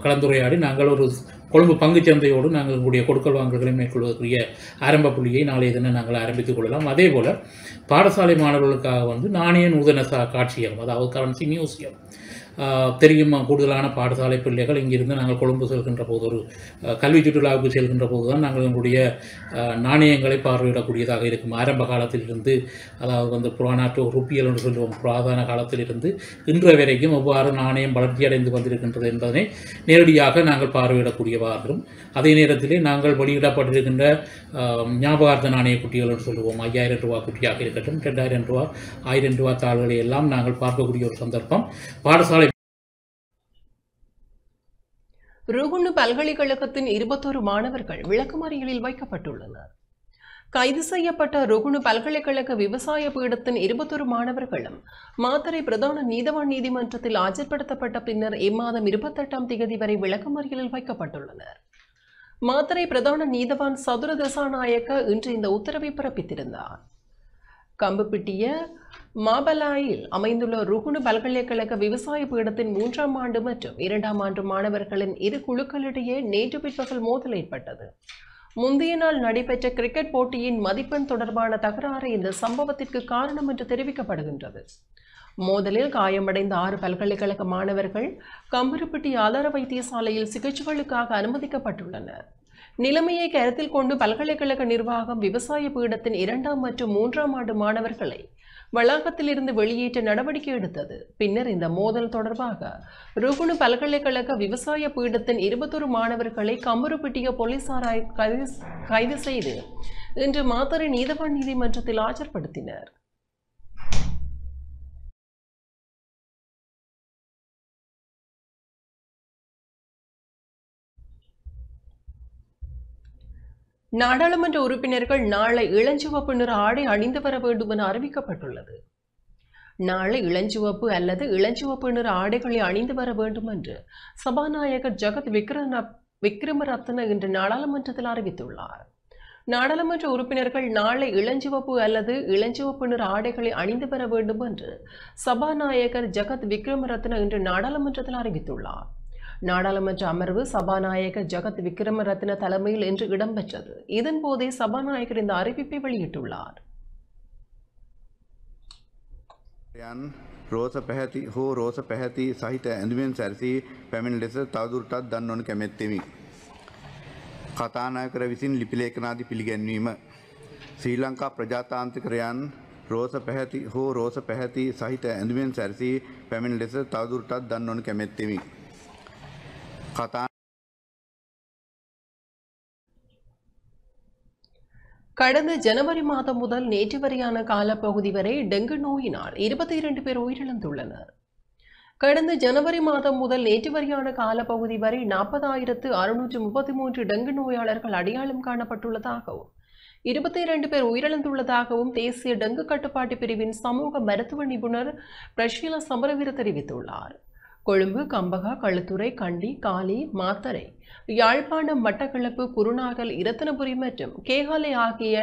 கலந்துரையாடி நாங்கள் ஒரு கொழும்பு பங்கு சந்தையோடு நாங்கள் எங்களுடைய கொடுக்கல் வாங்கல்களை மேற்கொள்வதற்குரிய ஆரம்ப புள்ளியை நாளைய தினம் நாங்கள் ஆரம்பித்துக் கொள்ளலாம். அதே போல் பாடசாலை மாணவர்களுக்காக நாணய நூதன காட்சியகம், அதாவது கரன்சி மியூசியம் தெரியும். கூடுதலான பாடசாலை பிள்ளைகள் இங்கிருந்து நாங்கள் கொழும்பு செல்கின்ற போது, ஒரு கல்வி சுற்றுலாவுக்கு செல்கின்ற போது தான் நாங்கள் எங்களுடைய நாணயங்களை பார்வையிடக்கூடியதாக இருக்கும். ஆரம்ப காலத்திலிருந்து, அதாவது புராணாட்டு ருப்பியல் என்று சொல்லுவோம், புராதன காலத்திலிருந்து இன்று வரைக்கும் எவ்வாறு நாணயம் வளர்ச்சியடைந்து வந்திருக்கின்றது என்பதனை நேரடியாக நாங்கள் பார்வையிடக்கூடியவாகும். அதே நேரத்திலே நாங்கள் வெளியிடப்பட்டிருக்கின்ற ஞாபகார்த்த நாணய குட்டிகள் என்று சொல்லுவோம், 5000 ரூபா குட்டியாக இருக்கட்டும், 2000 ரூபா, 1000 ரூபா தாள்களை எல்லாம் நாங்கள் பார்க்கக்கூடிய ஒரு சந்தர்ப்பம். பாடசாலை ருகுணு பல்கலைக்கழகத்தின் 21 மாணவர்கள் விளக்கமறியலில் வைக்கப்பட்டுள்ளனர். கைது செய்யப்பட்ட ருகுணு பல்கலைக்கழக விவசாய பீடத்தின் 21 மாணவர்களும் மாத்தறை பிரதான நீதவான் நீதிமன்றத்தில் ஆஜர்படுத்தப்பட்ட பின்னர் இம்மாதம் 28ஆம் தேதி வரை விளக்கமறியலில் வைக்கப்பட்டுள்ளனர். மாத்தறை பிரதான நீதவான் சதுர தசாநாயக்க இன்று இந்த உத்தரவை பிறப்பித்திருந்தார். கம்புப்பிட்டிய மாபலாயில் அமைந்துள்ள ருகுணு பல்கலைக்கழக விவசாய பீடத்தின் 3ஆம் ஆண்டு மற்றும் 2ஆம் ஆண்டு மாணவர்களின் இரு குழுக்களிடையே நேற்று பிற்பகல் மோதல் ஏற்பட்டது. முந்தைய நாள் நடைபெற்ற கிரிக்கெட் போட்டியின் மதிப்பெண் தொடர்பான தகராறு இந்த சம்பவத்திற்கு காரணம் என்று தெரிவிக்கப்படுகின்றது. மோதலில் காயமடைந்த 6 பல்கலைக்கழக மாணவர்கள் கம்புருப்பிட்டி ஆதார வைத்தியசாலையில் சிகிச்சைகளுக்காக அனுமதிக்கப்பட்டுள்ளனர். நிலைமையை கருத்தில் கொண்டு பல்கலைக்கழக நிர்வாகம் விவசாய பீடத்தின் 2ஆம் மற்றும் 3ஆம் ஆண்டு மாணவர்களை வளாகத்திலிருந்து வெளியேற்ற நடவடிக்கை எடுத்தது. பின்னர் இந்த மோதல் தொடர்பாக ருகுணு பல்கலைக்கழக விவசாய பீடத்தின் 21 மாணவர்களை கம்புருப்பிட்டிய போலீசார் கைது செய்து இன்று மாத்தறை நீதவான் நீதிமன்றத்தில் ஆஜர்படுத்தினர். நாடாளுமன்ற உறுப்பினர்கள் நாளை இளஞ்சிவப்பு நிற ஆடை அணிந்து வர வேண்டும் என அறிவிக்கப்பட்டுள்ளது. நாளை இளஞ்சிவப்பு அல்லது இளஞ்சிவப்பு நிற ஆடைகளை அணிந்து வர வேண்டும் என்று சபாநாயகர் ஜகத் விக்ரமரத்ன இன்று நாடாளுமன்றத்தில் அறிவித்துள்ளார். நாடாளுமன்ற உறுப்பினர்கள் நாளை இளஞ்சிவப்பு அல்லது இளஞ்சிவப்பு நிற ஆடைகளை அணிந்து வர வேண்டும் என்று சபாநாயகர் ஜகத் விக்ரமரத்ன இன்று நாடாளுமன்றத்தில் அறிவித்துள்ளார். நாடாளுமன்ற அமர்வு சபாநாயகர் ஜகத் விக்ரமரத்ன தலைமையில் இன்று இடம்பெற்றது. இதன்போதே சபாநாயகர் இந்த அறிவிப்பை வெளியிட்டுள்ளார். රෝස පැහැති හෝ රෝස පැහැති සහිත ඇඳුමෙන් සැරසී පැමිණ ලෙස තවදුරටත් දන්වනු කැමැත්තෙමි. කතානායකර විසින් ලිපි ලේඛනාදී පිළිගැන්වීම. ශ්‍රී ලංකා ප්‍රජාතාන්ත්‍රිකයන් රෝස පැහැති හෝ රෝස පැහැති සහිත ඇඳුමෙන් සැරසී පැමිණ ලෙස තවදුරටත් දන්වනු කැමැත්තෙමි. கடந்த ஜனவரி மாதம் முதல் நேற்று வரையான காலப்பகுதி வரை டெங்கு நோயினால் 22 பேர் உயிரிழந்துள்ளனர். கடந்த ஜனவரி மாதம் முதல் நேற்று வரையான காலப்பகுதி வரை 40,633 டெங்கு நோயாளர்கள் அடையாளம் காணப்பட்டுள்ளதாகவும் 22 பேர் உயிரிழந்துள்ளதாகவும் தேசிய டெங்கு கட்டுப்பாட்டு பிரிவின் சமூக மருத்துவ நிபுணர் பிரஷீலா சமரவீர தெரிவித்துள்ளார். கொழும்பு, கம்பகா, களுத்துறை, கண்டி, காலி, மாத்தறை, யாழ்ப்பாணம், மட்டக்களப்பு, குருநாகல், இரத்தினபுரி மற்றும் கேகாலை ஆகிய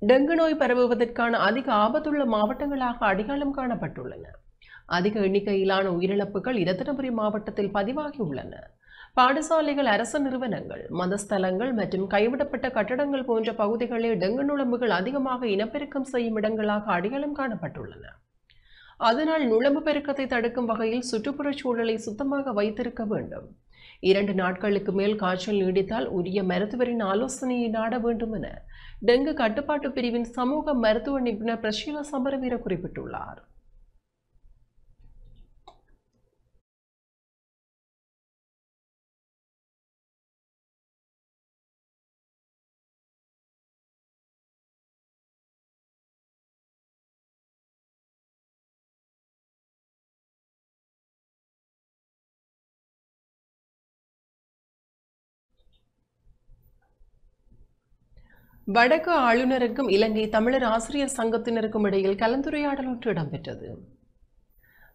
டெங்கு நோய் பரவுவதற்கான அதிக ஆபத்துள்ள மாவட்டங்களாக அடையாளம் காணப்பட்டுள்ளன. அதிக எண்ணிக்கையிலான உயிரிழப்புகள் இரத்தினபுரி மாவட்டத்தில் பதிவாகியுள்ளன. பாடசாலைகள், அரச நிறுவனங்கள், மதஸ்தலங்கள் மற்றும் கைவிடப்பட்ட கட்டடங்கள் போன்ற பகுதிகளில் டெங்கு நுளம்புகள் அதிகமாக இனப்பெருக்கம் செய்யும் இடங்களாக அடையாளம் காணப்பட்டுள்ளன. அதனால் நுளம்பு பெருக்கத்தை தடுக்கும் வகையில் சுற்றுப்புறச் சூழலை சுத்தமாக வைத்திருக்க வேண்டும். 2 நாட்களுக்கு மேல் காய்ச்சல் நீடித்தால் உரிய மருத்துவரின் ஆலோசனையை நாட வேண்டும் என டெங்கு கட்டுப்பாட்டு பிரிவின் சமூக மருத்துவ நிபுணர் பிரஷீலா சமரவீர குறிப்பிட்டுள்ளார். வடக்கு ஆளுநருக்கும் இலங்கை தமிழர் ஆசிரியர் சங்கத்தினருக்கும் இடையில் கலந்துரையாடல் ஒன்று இடம்பெற்றது.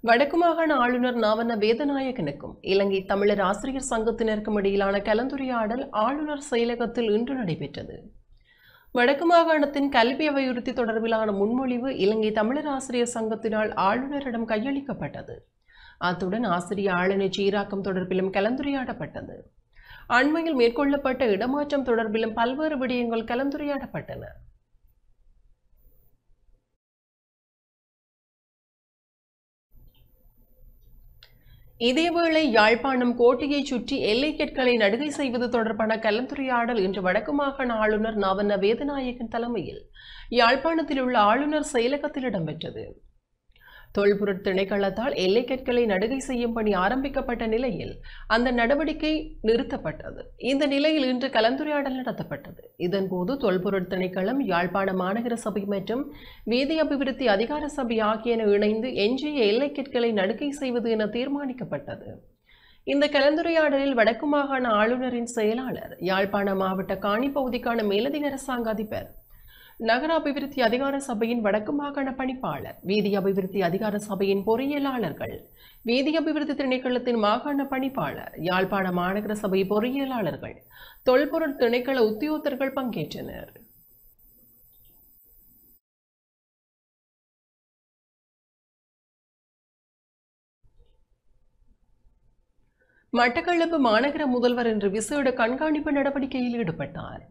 வடக்கு மாகாண ஆளுநர் நாவண்ண வேதநாயகனுக்கும் இலங்கை தமிழர் ஆசிரியர் சங்கத்தினருக்கும் இடையிலான கலந்துரையாடல் ஆளுநர் செயலகத்தில் இன்று நடைபெற்றது. வடக்கு மாகாணத்தின் கல்வி அபிவிருத்தி தொடர்பிலான முன்மொழிவு இலங்கை தமிழர் ஆசிரியர் சங்கத்தினால் ஆளுநரிடம் கையளிக்கப்பட்டது. அத்துடன் ஆசிரிய ஆளுநர் சீராக்கம் தொடர்பிலும் கலந்துரையாடப்பட்டது. அண்மையில் மேற்கொள்ளப்பட்ட இடமாற்றம் தொடர்பிலும் பல்வேறு விடயங்கள் கலந்துரையாடப்பட்டன. இதேவேளை யாழ்ப்பாணம் கோட்டையை சுற்றி எல்லைக்கற்களை நடுகை செய்வது தொடர்பான கலந்துரையாடல் இன்று வடக்கு மாகாண ஆளுநர் நாவண்ண வேதநாயகன் தலைமையில் யாழ்ப்பாணத்தில் உள்ள ஆளுநர் செயலகத்தில் இடம்பெற்றது. தொல்பொருட் திணைக்களத்தால் எல்லைக்கற்களை நடுகை செய்யும் பணி ஆரம்பிக்கப்பட்ட நிலையில் அந்த நடவடிக்கை நிறுத்தப்பட்டது. இந்த நிலையில் இன்று கலந்துரையாடல் நடத்தப்பட்டது. இதன்போது தொல்பொருட் திணைக்களம், யாழ்ப்பாண மாநகர சபை மற்றும் வீதி அபிவிருத்தி அதிகார சபை ஆகியன இணைந்து எஞ்சிய எல்லைக்கற்களை நடுகை செய்வது என தீர்மானிக்கப்பட்டது. இந்த கலந்துரையாடலில் வடக்கு மாகாண ஆளுநரின் செயலாளர், யாழ்ப்பாண மாவட்ட காணி பகுதிக்கான மேலதிக அரசாங்க அதிபர், நகர அபிவிருத்தி அதிகார சபையின் வடக்கு மாகாண பணிப்பாளர், வீதி அபிவிருத்தி அதிகார சபையின் பொறியியலாளர்கள், வீதி அபிவிருத்தி திணைக்களத்தின் மாகாண பணிப்பாளர், யாழ்ப்பாண மாநகர சபை பொறியியலாளர்கள், தொல்பொருட் திணைக்கள உத்தியோகத்தர்கள் பங்கேற்றனர். மட்டக்களப்பு மாநகர முதல்வர் இன்று விசேட கண்காணிப்பு நடவடிக்கையில் ஈடுபட்டார்.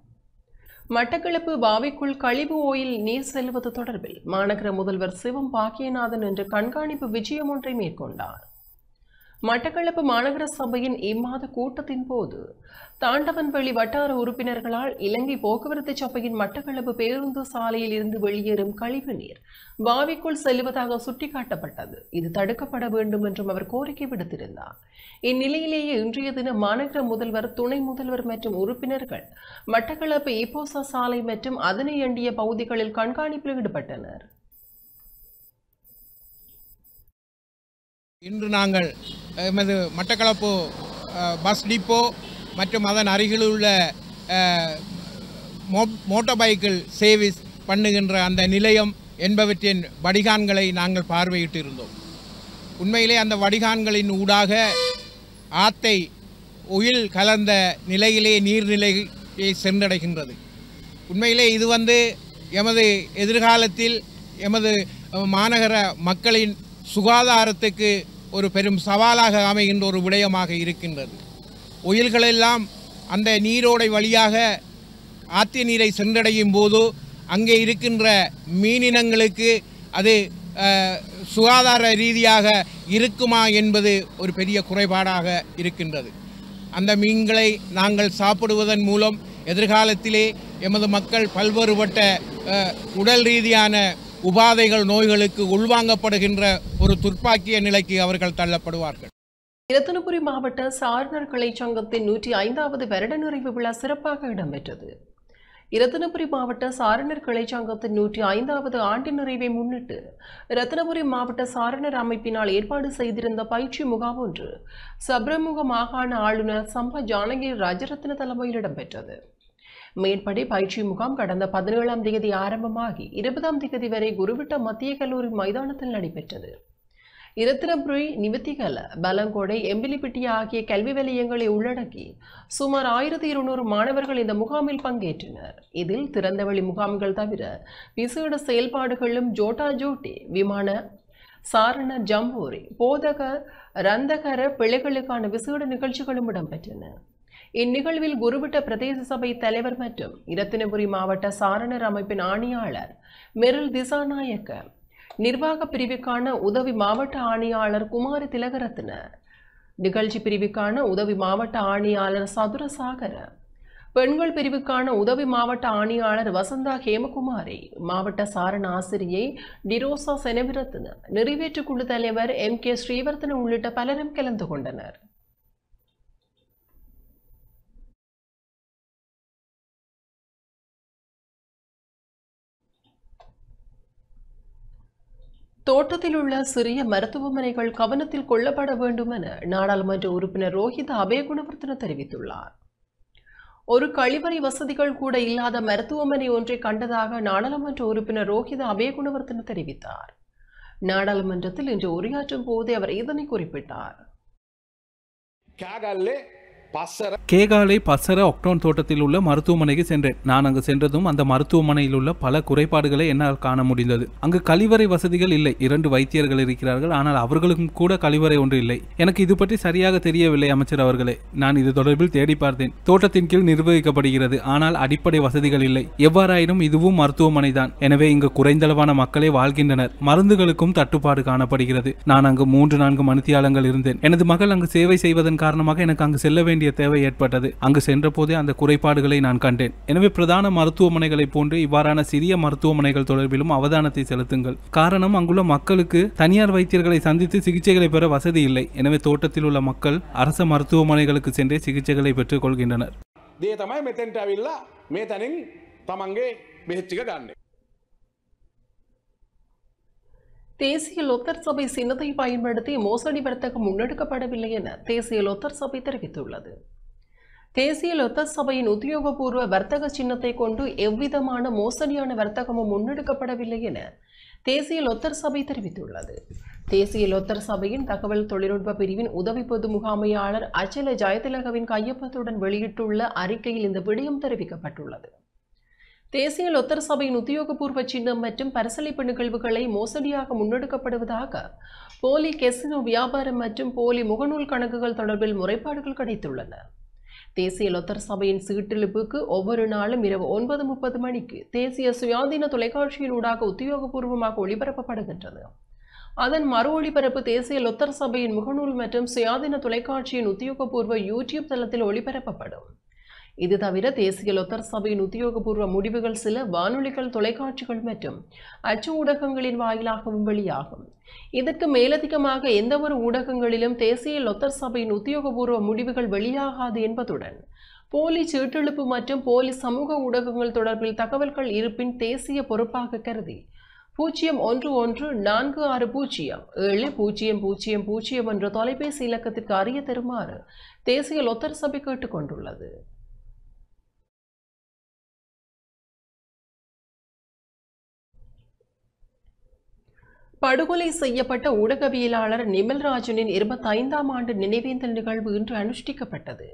மட்டக்களப்பு பாவிக்குள் கழிவு ஓயில் நீர் செல்வது தொடர்பில் மாநகர முதல்வர் சிவம் பாக்கியநாதன் இன்று கண்காணிப்பு விஜயம் ஒன்றை மேற்கொண்டார். மட்டக்களப்பு மாநகர சபையின் இம்மாத கூட்டத்தின் போது தாண்டவன்வெளி வட்டார உறுப்பினர்களால் இலங்கை போக்குவரத்து சபையின் மட்டக்களப்பு பேருந்து சாலையில் இருந்து வெளியேறும் கழிவு நீர் பாவிக்குள் செல்வதாக சுட்டிக்காட்டப்பட்டது. இது தடுக்கப்பட வேண்டும் என்றும் அவர் கோரிக்கை விடுத்திருந்தார். இந்நிலையிலேயே இன்றைய தினம் மாநகர முதல்வர், துணை முதல்வர் மற்றும் உறுப்பினர்கள் மட்டக்களப்பு ஈப்போசா சாலை மற்றும் அதனை அண்டிய பகுதிகளில் கண்காணிப்பில் ஈடுபட்டனர். இன்று நாங்கள் எமது மட்டக்களப்பு பஸ் டிப்போ மற்றும் அதன் அருகில் உள்ள மோட்டார் பைக்கிள் சர்வீஸ் பண்ணுகின்ற அந்த நிலையம் என்பவற்றின் வடிகான்களை நாங்கள் பார்வையிட்டு இருந்தோம். உண்மையிலே அந்த வடிகான்களின் ஊடாக ஆத்தை ஒயில் கலந்த நிலையிலே நீர்நிலையை சென்றடைகின்றது. உண்மையிலே இது எமது எதிர்காலத்தில் எமது மாநகர மக்களின் சுகாதாரத்துக்கு ஒரு பெரும் சவாலாக அமைகின்ற ஒரு விடயமாக இருக்கின்றது. ஒயில்களெல்லாம் அந்த நீரோடை வழியாக ஆற்று நீரை சென்றடையும் போது அங்கே இருக்கின்ற மீனினங்களுக்கு அது சுகாதார ரீதியாக இருக்குமா என்பது ஒரு பெரிய குறைபாடாக இருக்கின்றது. அந்த மீன்களை நாங்கள் சாப்பிடுவதன் மூலம் எதிர்காலத்திலே எமது மக்கள் பல்வேறுபட்ட உடல் ரீதியான உபாதைகள், நோய்களுக்கு உள்வாங்கப்படுகின்ற ஒரு துர்ப்பாக்கிய நிலைக்கு அவர்கள் தள்ளப்படுவார்கள். இரத்தினபுரி மாவட்ட சாரணர் கிளை சங்கத்தின் 105வது வருட நிறைவு விழா சிறப்பாக இடம்பெற்றது. இரத்தினபுரி மாவட்ட சாரணர் கிளை சங்கத்தின் 105வது ஆண்டு நிறைவை முன்னிட்டு இரத்தினபுரி மாவட்ட சாரணர் அமைப்பினால் ஏற்பாடு செய்திருந்த பயிற்சி முகாம் ஒன்று சப்ரமுக மாகாண ஆளுநர் சம்பா ஜானகி ராஜரத்ன தலைமையில் இடம்பெற்றது. மேற்படி பயிற்சி முகாம் கடந்த 17ஆம் தேதி ஆரம்பமாகி 20ஆம் தேதி வரை குருவிட்ட மத்திய கல்லூரி மைதானத்தில் நடைபெற்றது. இரத்தினபுரி, நிவத்திகல, பலங்கொடை, எம்பிலிப்பிட்டி ஆகிய கல்வி வலயங்களை உள்ளடக்கி சுமார் 1200 மாணவர்கள் இந்த முகாமில் பங்கேற்றனர். இதில் திறந்தவெளி முகாம்கள் தவிர விசேட செயல்பாடுகளும் ஜோட்டா ஜோட்டி, விமான சாரண ஜம்பூரி, போதக ரந்தகர பிள்ளைகளுக்கான விசேட நிகழ்ச்சிகளும் இடம்பெற்றன. இந்நிகழ்வில் குருவிட்ட பிரதேச சபை தலைவர் மற்றும் இரத்தினபுரி மாவட்ட சாரணர் அமைப்பின் ஆணையாளர் மெரில் திசாநாயக்க, நிர்வாக பிரிவுக்கான உதவி மாவட்ட ஆணையாளர் குமாரி திலகரத்ன, நிகழ்ச்சி பிரிவுக்கான உதவி மாவட்ட ஆணையாளர் சதுரசாகர, பெண்கள் பிரிவுக்கான உதவி மாவட்ட ஆணையாளர் வசந்தா ஹேமகுமாரி, மாவட்ட சாரண ஆசிரியை டிரோசா செனவிரத்ன, நிறைவேற்று குழு தலைவர் MK ஸ்ரீவர்தன உள்ளிட்ட பலரும் கலந்து கொண்டனர். தோட்டத்தில் உள்ள சிறிய மருத்துவமனைகள் கவனத்தில் கொள்ளப்பட வேண்டும் என நாடாளுமன்ற உறுப்பினர் ரோஹித அபேகுணவர்தன தெரிவித்துள்ளார். ஒரு கழிவறை வசதிகள் கூட இல்லாத மருத்துவமனை ஒன்றை கண்டதாக நாடாளுமன்ற உறுப்பினர் ரோஹித அபேகுணவர்தன தெரிவித்தார். நாடாளுமன்றத்தில் இன்று உரையாற்றும் போதே அவர் இதனை குறிப்பிட்டார். கேகாலை பசர ஒக்டோன் தோட்டத்தில் உள்ள மருத்துவமனைக்கு சென்றேன். நான் அங்கு சென்றதும் அந்த மருத்துவமனையில் உள்ள பல குறைபாடுகளை என்னால் காண முடிந்தது. அங்கு கழிவறை வசதிகள் இல்லை. 2 வைத்தியர்கள் இருக்கிறார்கள், ஆனால் அவர்களுக்கும் கூட கழிவறை ஒன்று இல்லை. எனக்கு இது பற்றி சரியாக தெரியவில்லை அமைச்சர் அவர்களே. நான் இது தொடர்பில் தேடி பார்த்தேன். தோட்டத்தின் கீழ் நிர்வகிக்கப்படுகிறது, ஆனால் அடிப்படை வசதிகள் இல்லை. எவ்வாறாயினும் இதுவும் மருத்துவமனை தான். எனவே இங்கு குறைந்தளவான மக்களே வாழ்கின்றனர். மருந்துகளுக்கும் தட்டுப்பாடு காணப்படுகிறது. நான் அங்கு 3-4 மணித்தியாலங்கள் இருந்தேன். எனது மகள் அங்கு சேவை செய்வதன் காரணமாக எனக்கு அங்கு செல்ல வேண்டிய தேவை ஏற்பட்டது. அங்கு சென்ற போதே அந்த குறைபாடுகளை நான் கண்டேன். எனவே பிரதான மருத்துவமனைகளை போன்று இவ்வாறான சிறிய மருத்துவமனைகள் தொடர்பிலும் அவதானத்தை செலுத்துங்கள். காரணம், அங்குள்ள மக்களுக்கு தனியார் வைத்தியர்களை சந்தித்து சிகிச்சைகளை பெற வசதி இல்லை. எனவே தோட்டத்தில் உள்ள மக்கள் அரச மருத்துவமனைகளுக்கு சென்றே சிகிச்சைகளை பெற்றுக் கொள்கின்றனர். தேசிய லொத்தர் சபை சின்னத்தை பயன்படுத்தி மோசடி வர்த்தகம் முன்னெடுக்கப்படவில்லை என தேசிய லொத்தர் சபை தெரிவித்துள்ளது. தேசிய லொத்தர் சபையின் உத்தியோகபூர்வ வர்த்தக சின்னத்தை கொண்டு எவ்விதமான மோசடியான வர்த்தகமும் முன்னெடுக்கப்படவில்லை என தேசிய லொத்தர் சபை தெரிவித்துள்ளது. தேசிய லொத்தர் சபையின் தகவல் தொழில்நுட்ப பிரிவின் உதவி பொது முகாமையாளர் அச்சல ஜெயதிலகவின் கையொப்பத்துடன் வெளியிட்டுள்ள அறிக்கையில் இந்த விடயம் தெரிவிக்கப்பட்டுள்ளது. தேசிய லொத்தர் சபையின் உத்தியோகபூர்வ சின்னம் மற்றும் பரிசளிப்பு நிகழ்வுகளை மோசடியாக முன்னெடுக்கப்படுவதாக போலி கெசினோ வியாபாரம் மற்றும் போலி முகநூல் கணக்குகள் தொடர்பில் முறைப்பாடுகள் கிடைத்துள்ளன. தேசிய லொத்தர் சபையின் சீட்டிழுப்புக்கு ஒவ்வொரு நாளும் இரவு 9:30 மணிக்கு தேசிய சுயாதீன தொலைக்காட்சியினூடாக உத்தியோகபூர்வமாக ஒளிபரப்பப்படுகின்றது. அதன் மறு ஒளிபரப்பு தேசிய லொத்தர் சபையின் முகநூல் மற்றும் சுயாதீன தொலைக்காட்சியின் உத்தியோகபூர்வ யூடியூப் தளத்தில் ஒளிபரப்பப்படும். இது தவிர தேசிய லொத்தர் சபையின் உத்தியோகபூர்வ முடிவுகள் சில வானொலிகள், தொலைக்காட்சிகள் மற்றும் அச்சு ஊடகங்களின் வாயிலாகவும் வெளியாகும். இதற்கு மேலதிகமாக எந்தவொரு ஊடகங்களிலும் தேசிய லொத்தர் சபையின் உத்தியோகபூர்வ முடிவுகள் வெளியாகாது என்பதுடன் போலி சீட்டெழுப்பு மற்றும் போலி சமூக ஊடகங்கள் தொடர்பில் தகவல்கள் இருப்பின் தேசிய பொறுப்பாக கருதி 0114607000 என்ற தொலைபேசி இலக்கத்திற்கு அறிய தருமாறு தேசிய லொத்தர் சபை கேட்டுக் கொண்டுள்ளது. படுகொலை செய்யப்பட்ட ஊடகவியலாளர் நிமல்ராஜனின் 25ஆம் ஆண்டு நினைவேந்தல் நிகழ்வு இன்று அனுஷ்டிக்கப்பட்டது.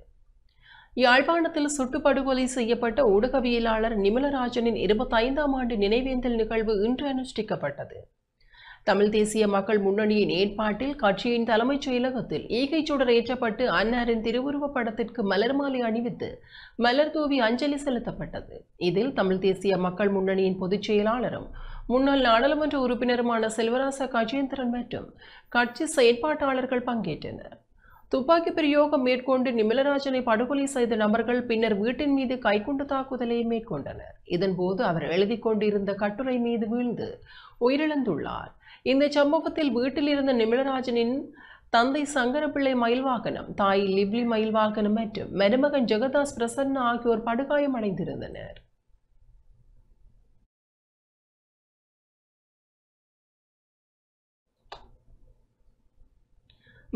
யாழ்ப்பாணத்தில் சுட்டு படுகொலை செய்யப்பட்ட ஊடகவியலாளர் நிமலராஜனின் 25ஆம் ஆண்டு நினைவேந்தல் நிகழ்வு இன்று அனுஷ்டிக்கப்பட்டது. தமிழ் தேசிய மக்கள் முன்னணியின் ஏற்பாட்டில் கட்சியின் தலைமைச் செயலகத்தில் ஈகைச் சுடர் ஏற்றப்பட்டு அன்னாரின் திருவுருவப் படத்திற்கு மலர் மாலை அணிவித்து மலர் தூவி அஞ்சலி செலுத்தப்பட்டது. இதில் தமிழ் தேசிய மக்கள் முன்னணியின் பொதுச் செயலாளரும் முன்னாள் நாடாளுமன்ற உறுப்பினருமான செல்வராச கஜேந்திரன் மற்றும் கட்சி செயற்பாட்டாளர்கள் பங்கேற்றனர். துப்பாக்கி பிரயோகம் மேற்கொண்டு நிமலராஜனை படுகொலை செய்த நபர்கள் பின்னர் வீட்டின் மீது கைக்குண்டு தாக்குதலை மேற்கொண்டனர். இதன்போது அவர் எழுதி கொண்டிருந்த கட்டுரை மீது வீழ்ந்து உயிரிழந்துள்ளார். இந்த சம்பவத்தில் வீட்டில் இருந்த நிமலராஜனின் தந்தை சங்கரப்பிள்ளை மயில்வாகனம், தாய் லிவ்லி மயில்வாகனம் மற்றும் மருமகன் ஜெகதாஸ் பிரசன்னா ஆகியோர் படுகாயமடைந்திருந்தனர்.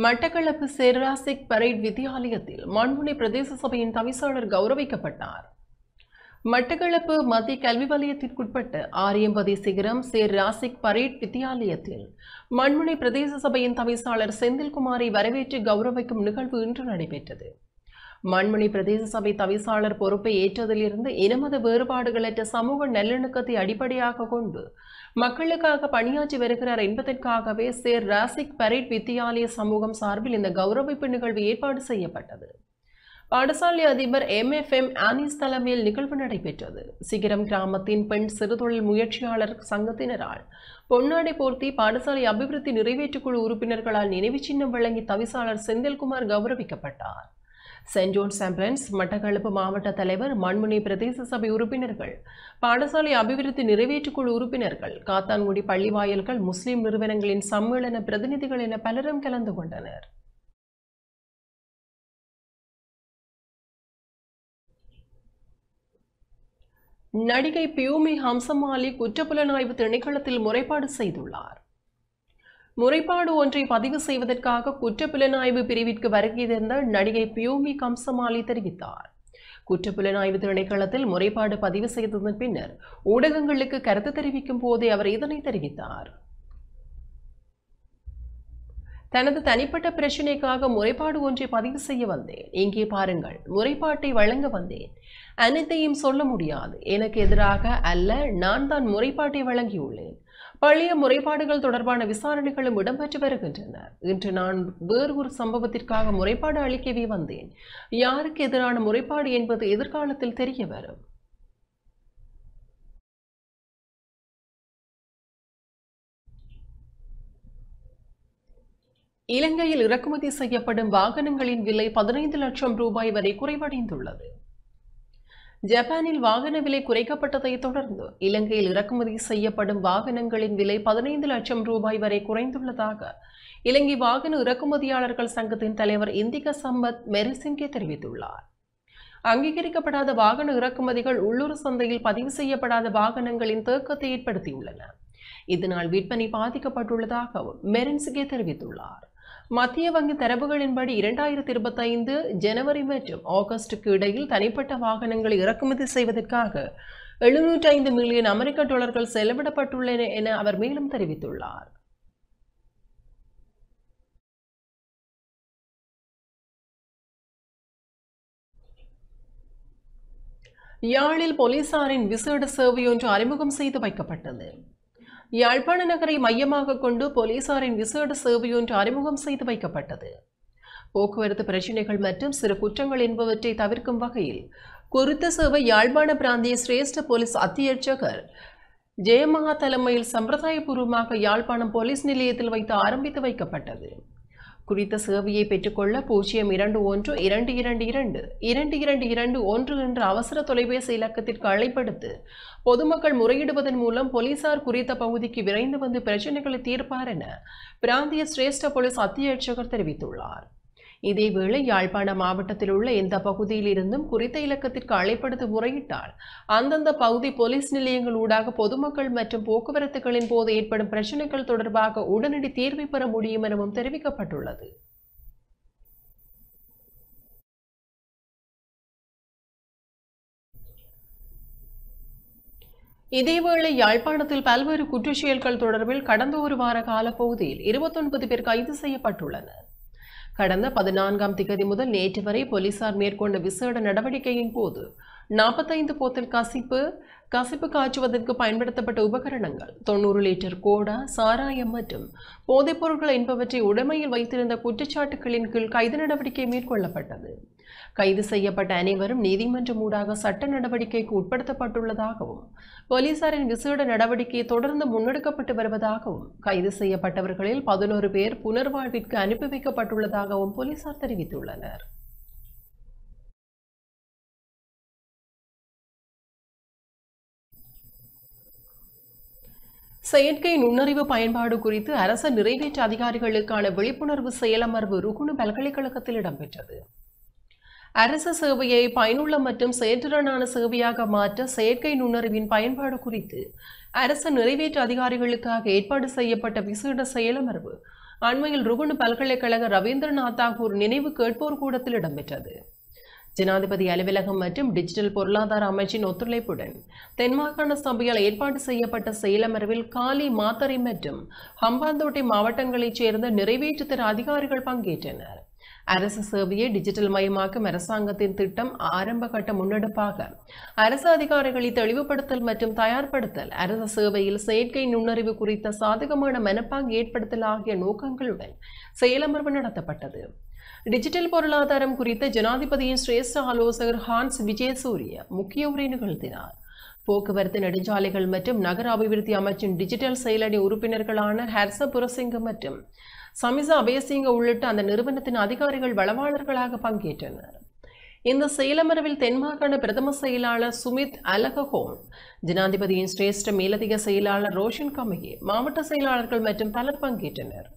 மட்டக்களப்பு சேராசிக் பரேட் வித்தியாலயத்தில் மண்முனை பிரதேச சபையின் தவிசாளர் கௌரவிக்கப்பட்டார். மட்டக்களப்பு மத்திய கல்வி வலயத்திற்குட்பட்ட ஆரியம்பதி சிகரம் சேராசிக் பரேட் வித்தியாலயத்தில் மண்முனை பிரதேச சபையின் தவிசாளர் செந்தில்குமாரை வரவேற்று கௌரவிக்கும் நிகழ்வு இன்று நடைபெற்றது. மண்முனை பிரதேச சபை தவிசாளர் பொறுப்பை ஏற்றதிலிருந்து இனமத வேறுபாடுகளற்ற சமூக நல்லிணக்கத்தை அடிப்படையாக கொண்டு மக்களுக்காக பணியாற்றி வருகிறார் என்பதற்காகவே சேர் ராசிக் பரேட் வித்தியாலய சமூகம் சார்பில் இந்த கௌரவிப்பு நிகழ்வு ஏற்பாடு செய்யப்பட்டது. பாடசாலை அதிபர் MFM ஆனிஸ் தலைமையில் நிகழ்வு நடைபெற்றது. சிகரம் கிராமத்தின் பெண் சிறுதொழில் முயற்சியாளர் சங்கத்தினரால் பொன்னாடை போர்த்தி பாடசாலை அபிவிருத்தி நிறைவேற்றுக்குழு உறுப்பினர்களால் நினைவு சின்னம் வழங்கி தவிசாளர் செந்தில்குமார் கௌரவிக்கப்பட்டார். சென்ட் ஜோன் சாம்பிளன்ஸ் மட்டக்களப்பு மாவட்ட தலைவர், மண்முனை பிரதேச சபை உறுப்பினர்கள், பாடசாலை அபிவிருத்தி நிறைவேற்றுக்குழு உறுப்பினர்கள், காத்தான்குடி பள்ளிவாயல்கள், முஸ்லிம் நிறுவனங்களின் சம்மேளன பிரதிநிதிகள் என பலரும் கலந்து கொண்டனர். நடிகை பியூமி ஹம்சமாலி குற்றப்புலனாய்வு திணைக்களத்தில் முறைப்பாடு செய்துள்ளார். முறைப்பாடு ஒன்றை பதிவு செய்வதற்காக குற்றப்புலனாய்வு பிரிவிற்கு வருகை தந்த நடிகை பியூமி ஹம்சமாலி தெரிவித்தார். குற்றப்புலனாய்வு திணைக்களத்தில் முறைப்பாடு பதிவு செய்ததன் பின்னர் ஊடகங்களுக்கு கருத்து தெரிவிக்கும் போதே அவர் இதனை தெரிவித்தார். தனது தனிப்பட்ட பிரச்சினைக்காக முறைப்பாடு ஒன்றை பதிவு செய்ய வந்தேன். இங்கே பாருங்கள், முறைப்பாட்டை வழங்க வந்தேன். அனைத்தையும் சொல்ல முடியாது. எனக்கு எதிராக அல்ல, நான் தான் முறைப்பாட்டை வழங்கியுள்ளேன். பழைய முறைப்பாடுகள் தொடர்பான விசாரணைகளும் இடம்பெற்று வருகின்றன. இன்று நான் வேறு ஒரு சம்பவத்திற்காக முறைப்பாடு அளிக்கவே வந்தேன். யாருக்கு எதிரான முறைப்பாடு என்பது எதிர்காலத்தில் தெரிய வரும். இலங்கையில் இறக்குமதி செய்யப்படும் வாகனங்களின் விலை 15 லட்சம் ரூபாய் வரை குறைவடைந்துள்ளது. ஜப்பானில் வாகன விலை குறைக்கப்பட்டதை தொடர்ந்து இலங்கையில் இறக்குமதி செய்யப்படும் வாகனங்களின் விலை 15 லட்சம் ரூபாய் வரை குறைந்துள்ளதாக இலங்கை வாகன இறக்குமதியாளர்கள் சங்கத்தின் தலைவர் இந்திக சம்பத் மெரிசிங்கே தெரிவித்துள்ளார். அங்கீகரிக்கப்படாத வாகன இறக்குமதிகள் உள்ளூர் சந்தையில் பதிவு செய்யப்படாத வாகனங்களின் தேக்கத்தை ஏற்படுத்தியுள்ளன. இதனால் விற்பனை பாதிக்கப்பட்டுள்ளதாகவும் மெரிசிங்கே தெரிவித்துள்ளார். மத்திய வங்கி தரவுகளின்படி 2025 ஜனவரி மற்றும் ஆகஸ்டுக்கு இடையில் தனிப்பட்ட வாகனங்களை இறக்குமதி செய்வதற்காக 705 மில்லியன் அமெரிக்க டாலர்கள் செலவிடப்பட்டுள்ளன என அவர் மேலும் தெரிவித்துள்ளார். யாழில் போலீசாரின் விசேட சேவையொன்று அறிமுகம் செய்து வைக்கப்பட்டது. யாழ்ப்பாண நகரை மையமாக கொண்டு போலீசாரின் விசேட சேவையொன்று அறிமுகம் செய்து வைக்கப்பட்டது. போக்குவரத்து பிரச்சினைகள் மற்றும் சிறு குற்றங்கள் என்பவற்றை தவிர்க்கும் வகையில் குறித்த சேவை யாழ்ப்பாண பிராந்திய சிரேஷ்ட போலீஸ் அத்தியட்சகர் ஜெயமகா தலைமையில் சம்பிரதாயபூர்வமாக யாழ்ப்பாணம் போலீஸ் நிலையத்தில் வைத்து ஆரம்பித்து வைக்கப்பட்டது. குறித்த சேவையை பெற்றுக்கொள்ள 0212222221 என்ற அவசர தொலைபேசி இலக்கத்திற்கு அழைப்படுத்து பொதுமக்கள் முறையிடுவதன் மூலம் போலீசார் குறித்த பகுதிக்கு விரைந்து வந்து பிரச்சினைகளை தீர்ப்பார் என பிராந்திய சிரேஷ்ட போலீஸ் அத்தியட்சகர் தெரிவித்துள்ளார். இதேவேளை யாழ்ப்பாண மாவட்டத்தில் உள்ள எந்த பகுதியில் இருந்தும் குறித்த இலக்கத்திற்கு அழைப்படுத்தி முறையிட்டால் அந்தந்த பகுதி போலீஸ் நிலையங்கள் ஊடாக பொதுமக்கள் மற்றும் போக்குவரத்துகளின் போது ஏற்படும் பிரச்சினைகள் தொடர்பாக உடனடி தீர்வை பெற முடியும் எனவும் தெரிவிக்கப்பட்டுள்ளது. இதேவேளை யாழ்ப்பாணத்தில் பல்வேறு குற்றச்செயல்கள் தொடர்பில் கடந்த ஒரு வார கால பகுதியில் 29 பேர் கைது செய்யப்பட்டுள்ளனர். கடந்த 14ஆம் திகதி முதல் நேற்று வரை போலீசார் மேற்கொண்ட விசேட நடவடிக்கையின் போது 45 போத்தல் கசிப்பு காய்ச்சுவதற்கு பயன்படுத்தப்பட்ட உபகரணங்கள், 90 லிட்டர் கோடா, சாராயம் மற்றும் போதைப்பொருட்கள் என்பவற்றை உடைமையில் வைத்திருந்த குற்றச்சாட்டுகளின் கீழ் கைது நடவடிக்கை மேற்கொள்ளப்பட்டது. கைது செய்யப்பட்ட அனைவரும் நீதிமன்றம் ஊடாக சட்ட நடவடிக்கைக்கு உட்படுத்தப்பட்டுள்ளதாகவும் போலீசாரின் விசேட நடவடிக்கை தொடர்ந்து முன்னெடுக்கப்பட்டு வருவதாகவும் கைது செய்யப்பட்டவர்களில் 11 பேர் புனர்வாழ்விற்கு அனுப்பி வைக்கப்பட்டுள்ளதாகவும் போலீசார் தெரிவித்துள்ளனர். செயற்கை நுண்ணறிவு பயன்பாடு குறித்து அரச நிறைவேற்று அதிகாரிகளுக்கான விழிப்புணர்வு செயலமர்வு ருகுணு பல்கலைக்கழகத்தில் இடம்பெற்றது. அரசு சேவையை பயனுள்ள மற்றும் செயற்றிறனான சேவையாக மாற்ற செயற்கை நுண்ணறிவின் பயன்பாடு குறித்து அரசு நிறைவேற்று அதிகாரிகளுக்காக ஏற்பாடு செய்யப்பட்ட விசேட செயலமர்வு அண்மையில் ருகுணு பல்கலைக்கழக ரவீந்திரநாத் தாகூர் நினைவு கேட்போர் கூடத்தில் இடம்பெற்றது. ஜனாதிபதி அலுவலகம் மற்றும் டிஜிட்டல் பொருளாதார அமைச்சின் ஒத்துழைப்புடன் தென்மாகாண சபையால் ஏற்பாடு செய்யப்பட்ட செயலமர்வில் காலி, மாத்தறை மற்றும் ஹம்பாந்தோட்டை மாவட்டங்களைச் சேர்ந்த நிறைவேற்றுதர அதிகாரிகள் பங்கேற்றனர். அரசு சேவையை டிஜிட்டல் மயமாக்கும் அரசாங்கத்தின் திட்டம் ஆரம்ப கட்ட முன்னெடுப்பாக அரசு அதிகாரிகளை தெளிவுபடுத்தல் மற்றும் தயார்படுத்தல், அரசு சேவையில் செயற்கை நுண்ணறிவு குறித்த சாதகமான மனப்பாங்கு ஏற்படுத்தல் ஆகிய நோக்கங்களுடன் செயலமர்வு நடத்தப்பட்டது. டிஜிட்டல் பொருளாதாரம் குறித்த ஜனாதிபதியின் சிரேஷ்ட ஆலோசகர் ஹான்ஸ் விஜயசூரிய முக்கிய உரை நிகழ்த்தினார். போக்குவரத்து, நெடுஞ்சாலைகள் மற்றும் நகர அபிவிருத்தி அமைச்சின் டிஜிட்டல் செயலணி உறுப்பினர்களான ஹர்ச புரசிங்க மற்றும் சமிசா அபயசிங்க உள்ளிட்ட அந்த நிறுவனத்தின் அதிகாரிகள் வளவாளர்களாக பங்கேற்றனர். இந்த செயலமர்வில் தென்மாகாண பிரதம செயலாளர் சுமித் அலகஹோன், ஜனாதிபதியின் சிரேஷ்ட மேலதிக செயலாளர் ரோஷன் கமகே, மாவட்ட செயலாளர்கள் மற்றும் பலர் பங்கேற்றனர்.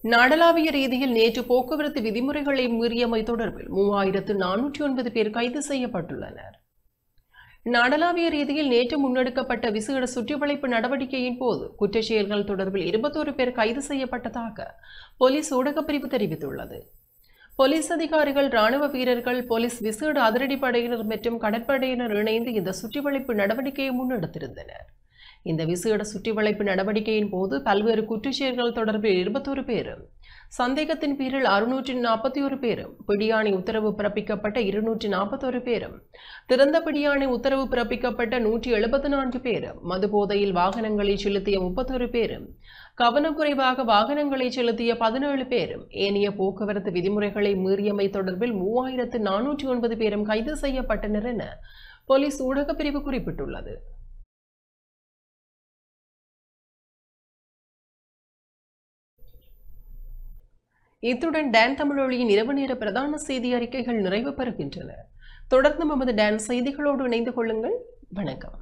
நாடளாவிய ரீதியில் நேற்று போக்குவரத்து விதிமுறைகளை மீறியமை தொடர்பில் 3409 பேர் கைது செய்யப்பட்டுள்ளனர். நாடளாவிய ரீதியில் நேற்று முன்னெடுக்கப்பட்ட விசேட சுற்றிவளைப்பு நடவடிக்கையின் போது குற்றச்செயல்கள் தொடர்பில் 21 பேர் கைது செய்யப்பட்டதாக போலீஸ் ஊடகப்பிரிவு தெரிவித்துள்ளது. போலீஸ் அதிகாரிகள், ராணுவ வீரர்கள், போலீஸ் விசேட அதிரடிப்படையினர் மற்றும் கடற்படையினர் இணைந்து இந்த சுற்றிவளைப்பு நடவடிக்கையை முன்னெடுத்திருந்தனர். இந்த விசேட சுற்றிவளைப்பு நடவடிக்கையின் போது பல்வேறு குற்றச்செயல்கள் தொடர்பில் 21 பேரும், சந்தேகத்தின் பேரில் 641 பேரும், பிடியாணை உத்தரவு பிறப்பிக்கப்பட்ட 241 பேரும், திறந்த பிடியாணை உத்தரவு பிறப்பிக்கப்பட்ட 174 பேரும், மதுபோதையில் வாகனங்களை செலுத்திய 31 பேரும், கவனக்குறைவாக வாகனங்களை செலுத்திய 17 பேரும், ஏனைய போக்குவரத்து விதிமுறைகளை மீறியமை தொடர்பில் 3409 பேரும் கைது செய்யப்பட்டனர் என போலீஸ் ஊடகப்பிரிவு குறிப்பிட்டுள்ளது. இத்துடன் டான் தமிழொலியின் இரவு நேர பிரதான செய்தி அறிக்கைகள் நிறைவு பெறுகின்றன. தொடர்ந்து நமது டான் செய்திகளோடு இணைந்து கொள்ளுங்கள். வணக்கம்.